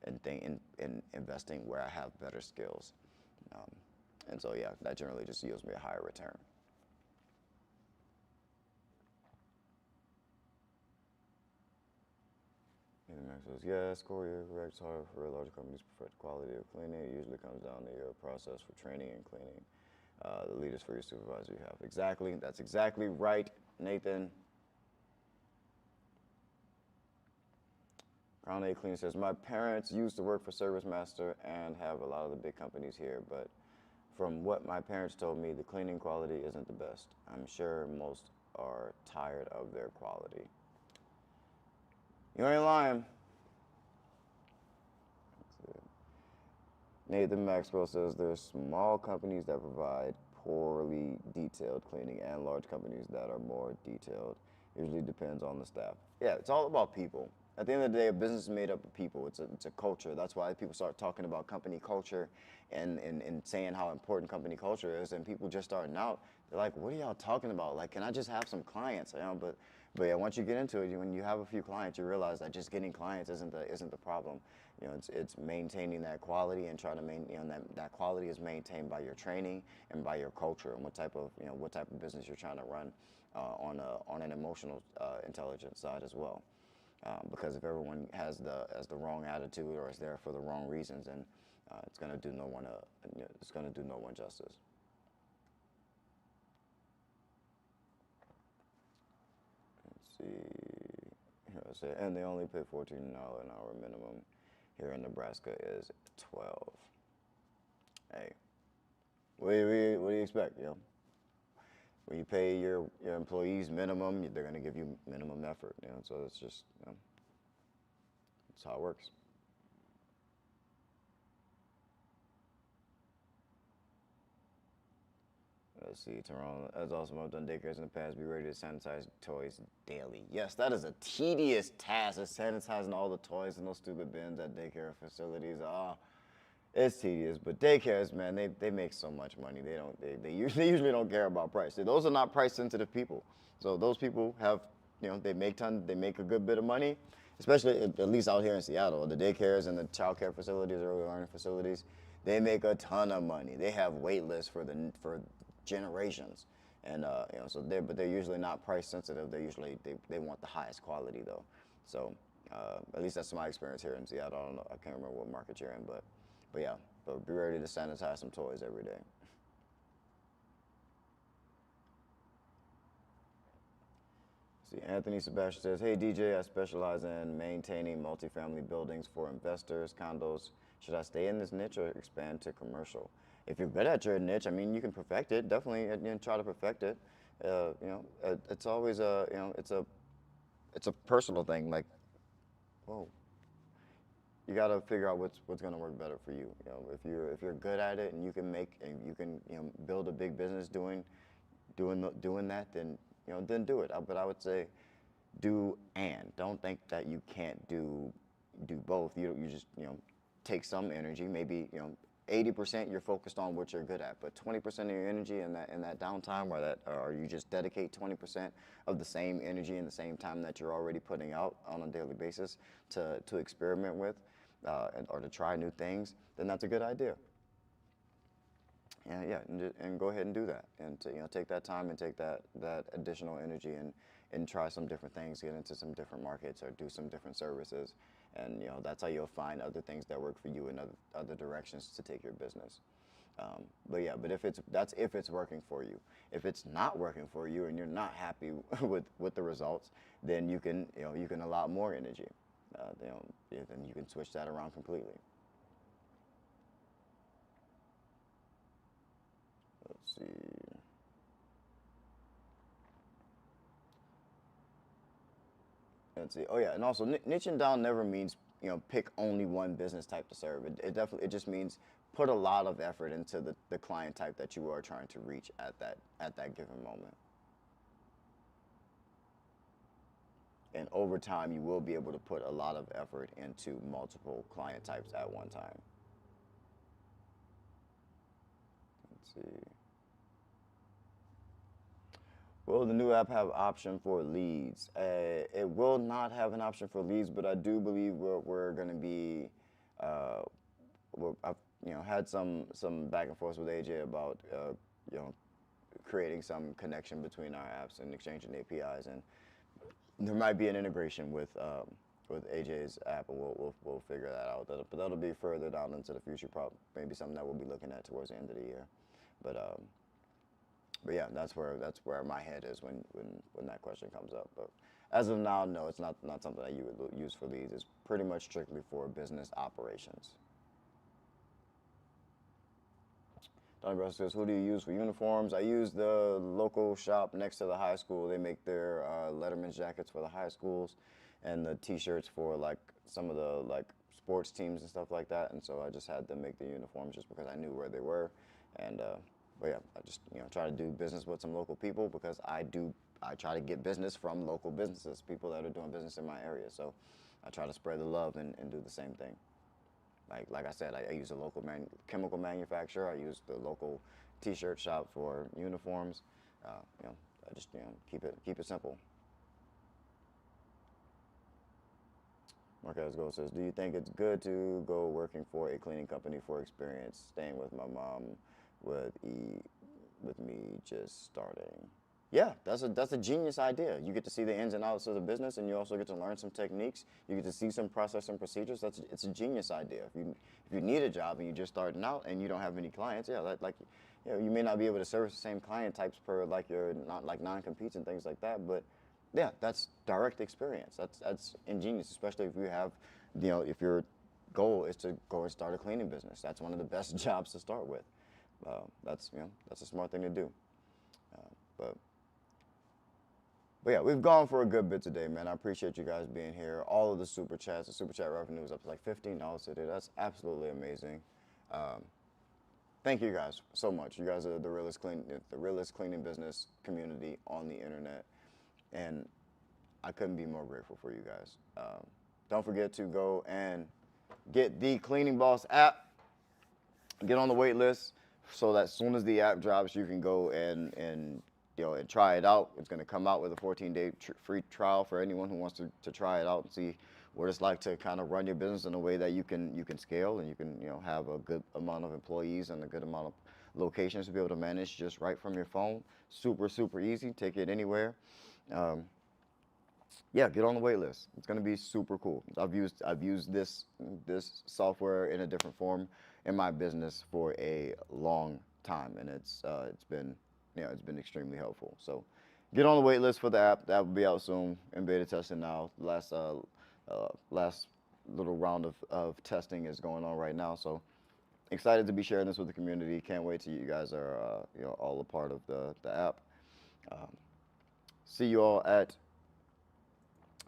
in investing where I have better skills. And so yeah, that generally just yields me a higher return. Max says, yes, Corey, you're correct. It's hard for larger companies to perfect the quality of cleaning. It usually comes down to your process for training and cleaning. The leaders for your supervisor you have. Exactly. That's exactly right, Nathan. Crown A Clean says, my parents used to work for ServiceMaster and have a lot of the big companies here, but from what my parents told me, the cleaning quality isn't the best. I'm sure most are tired of their quality. You ain't lying. Nathan Maxwell says there's small companies that provide poorly detailed cleaning and large companies that are more detailed. Usually depends on the staff. Yeah, it's all about people. At the end of the day, a business is made up of people. It's a culture. That's why people start talking about company culture and saying how important company culture is. And people just starting out, they're like, what are y'all talking about? Like, can I just have some clients? But yeah, once you get into it, when you have a few clients, you realize that just getting clients isn't the problem. It's maintaining that quality and trying to maintain, that quality is maintained by your training and by your culture and what type of business you're trying to run on an emotional intelligence side as well. Because if everyone has the wrong attitude or is there for the wrong reasons, then it's going to do no one justice. Let's see. Here I say, and they only pay $14 an hour minimum. Here in Nebraska is 12. Hey, what do you expect? When you pay your employees minimum, they're going to give you minimum effort. So it's just that's how it works. Let's see, Tyrone, as awesome I've done daycares in the past, be ready to sanitize toys daily. Yes, that is a tedious task, of sanitizing all the toys in those stupid bins at daycare facilities. It's tedious, but daycares, man, they make so much money. They usually don't care about price. Those are not price sensitive people. So those people have, they make a good bit of money, especially at least out here in Seattle. The daycares and the child care facilities, early learning facilities, they make a ton of money. They have wait lists for generations, and they're usually not price sensitive. They want the highest quality though. So at least that's my experience here in Seattle. I don't know, I can't remember what market you're in, but yeah, but be ready to sanitize some toys every day. See, Anthony Sebastian says, hey DJ, I specialize in maintaining multifamily buildings for investors, condos. Should I stay in this niche or expand to commercial? If you're good at your niche, I mean, you can perfect it. Definitely, try to perfect it. It's always it's a personal thing. Like, whoa, you got to figure out what's going to work better for you. If you're good at it and you can build a big business doing that, then do it. But I would say don't think that you can't do both. You just take some energy, maybe 80% you're focused on what you're good at, but 20% of your energy in that downtime, or you just dedicate 20% of the same energy and the same time that you're already putting out on a daily basis to experiment with, or to try new things, then that's a good idea. And yeah, and go ahead and do that, and take that time and take that additional energy and try some different things, get into some different markets, or do some different services, and that's how you'll find other things that work for you in other directions to take your business. But if it's working for you. If it's not working for you and you're not happy with the results, then you can allot more energy. Then you can switch that around completely. Let's see. Let's see. Oh yeah, and also niching down never means pick only one business type to serve. It just means put a lot of effort into the client type that you are trying to reach at that given moment. And over time, you will be able to put a lot of effort into multiple client types at one time. Let's see. Will the new app have option for leads? It will not have an option for leads, but I do believe we're going to be. I've had some back and forth with AJ about creating some connection between our apps and exchanging APIs, and there might be an integration with AJ's app, and we'll figure that out. But that'll be further down into the future, probably maybe something that we'll be looking at towards the end of the year. But yeah, that's where my head is when that question comes up. But as of now, no, it's not something that you would use for leads. It's pretty much strictly for business operations. Donnie Russell says, who do you use for uniforms? I use the local shop next to the high school. They make their Letterman's jackets for the high schools and the T-shirts for like some of the like sports teams and stuff like that. And so I just had them make the uniforms just because I knew where they were. And but yeah, I just try to do business with some local people because I try to get business from local businesses, people that are doing business in my area. So I try to spread the love and do the same thing. Like I said, I use a local chemical manufacturer. I use the local T-shirt shop for uniforms. I just keep it simple. Marquez Gold says, do you think it's good to go working for a cleaning company for experience, staying with my mom with me just starting? Yeah, that's a genius idea. You get to see the ins and outs of the business, and you also get to learn some techniques. You get to see some process and procedures. It's a genius idea. If you need a job and you're just starting out and you don't have many clients, you may not be able to service the same client types per like your non-competes and things like that. But yeah, that's direct experience. That's ingenious, especially if you have, if your goal is to go and start a cleaning business. That's one of the best jobs to start with. That's a smart thing to do. But yeah, we've gone for a good bit today, man. I appreciate you guys being here. All of the super chats, the super chat revenue is up to like $15 today. That's absolutely amazing. Thank you guys so much. You guys are the realest cleaning business community on the internet, and I couldn't be more grateful for you guys. Don't forget to go and get the Cleaning Boss app. Get on the wait list so that as soon as the app drops, you can go and try it out. It's going to come out with a 14-day free trial for anyone who wants to try it out and see what it's like to kind of run your business in a way that you can scale and you can have a good amount of employees and a good amount of locations to be able to manage just right from your phone. Super, super easy. Take it anywhere. Yeah, get on the wait list. It's going to be super cool. I've used this software in a different form in my business for a long time, and it's been extremely helpful. So get on the wait list for the app. That will be out soon in beta testing now. Last little round of testing is going on right now. So excited to be sharing this with the community. Can't wait till you guys are all a part of the app. See you all at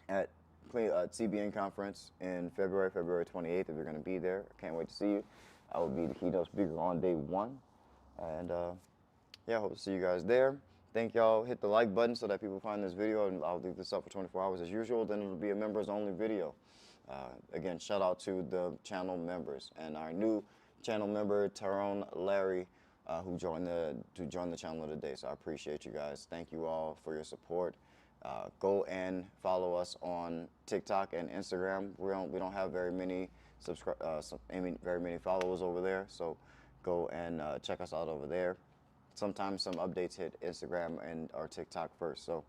CBN conference in February 28th. If you're going to be there, can't wait to see you. I will be the keynote speaker on day one, and yeah, hope to see you guys there. Thank y'all. Hit the like button so that people find this video, and I'll leave this up for 24 hours as usual. Then it'll be a members only video. Again, shout out to the channel members and our new channel member Tyrone Larry, who joined the channel today. So I appreciate you guys. Thank you all for your support. Go and follow us on TikTok and Instagram. We don't have very many very many followers over there. So go and check us out over there. Sometimes some updates hit Instagram and our TikTok first. So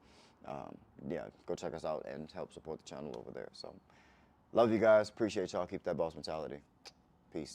yeah, go check us out and help support the channel over there. So love you guys. Appreciate y'all. Keep that boss mentality.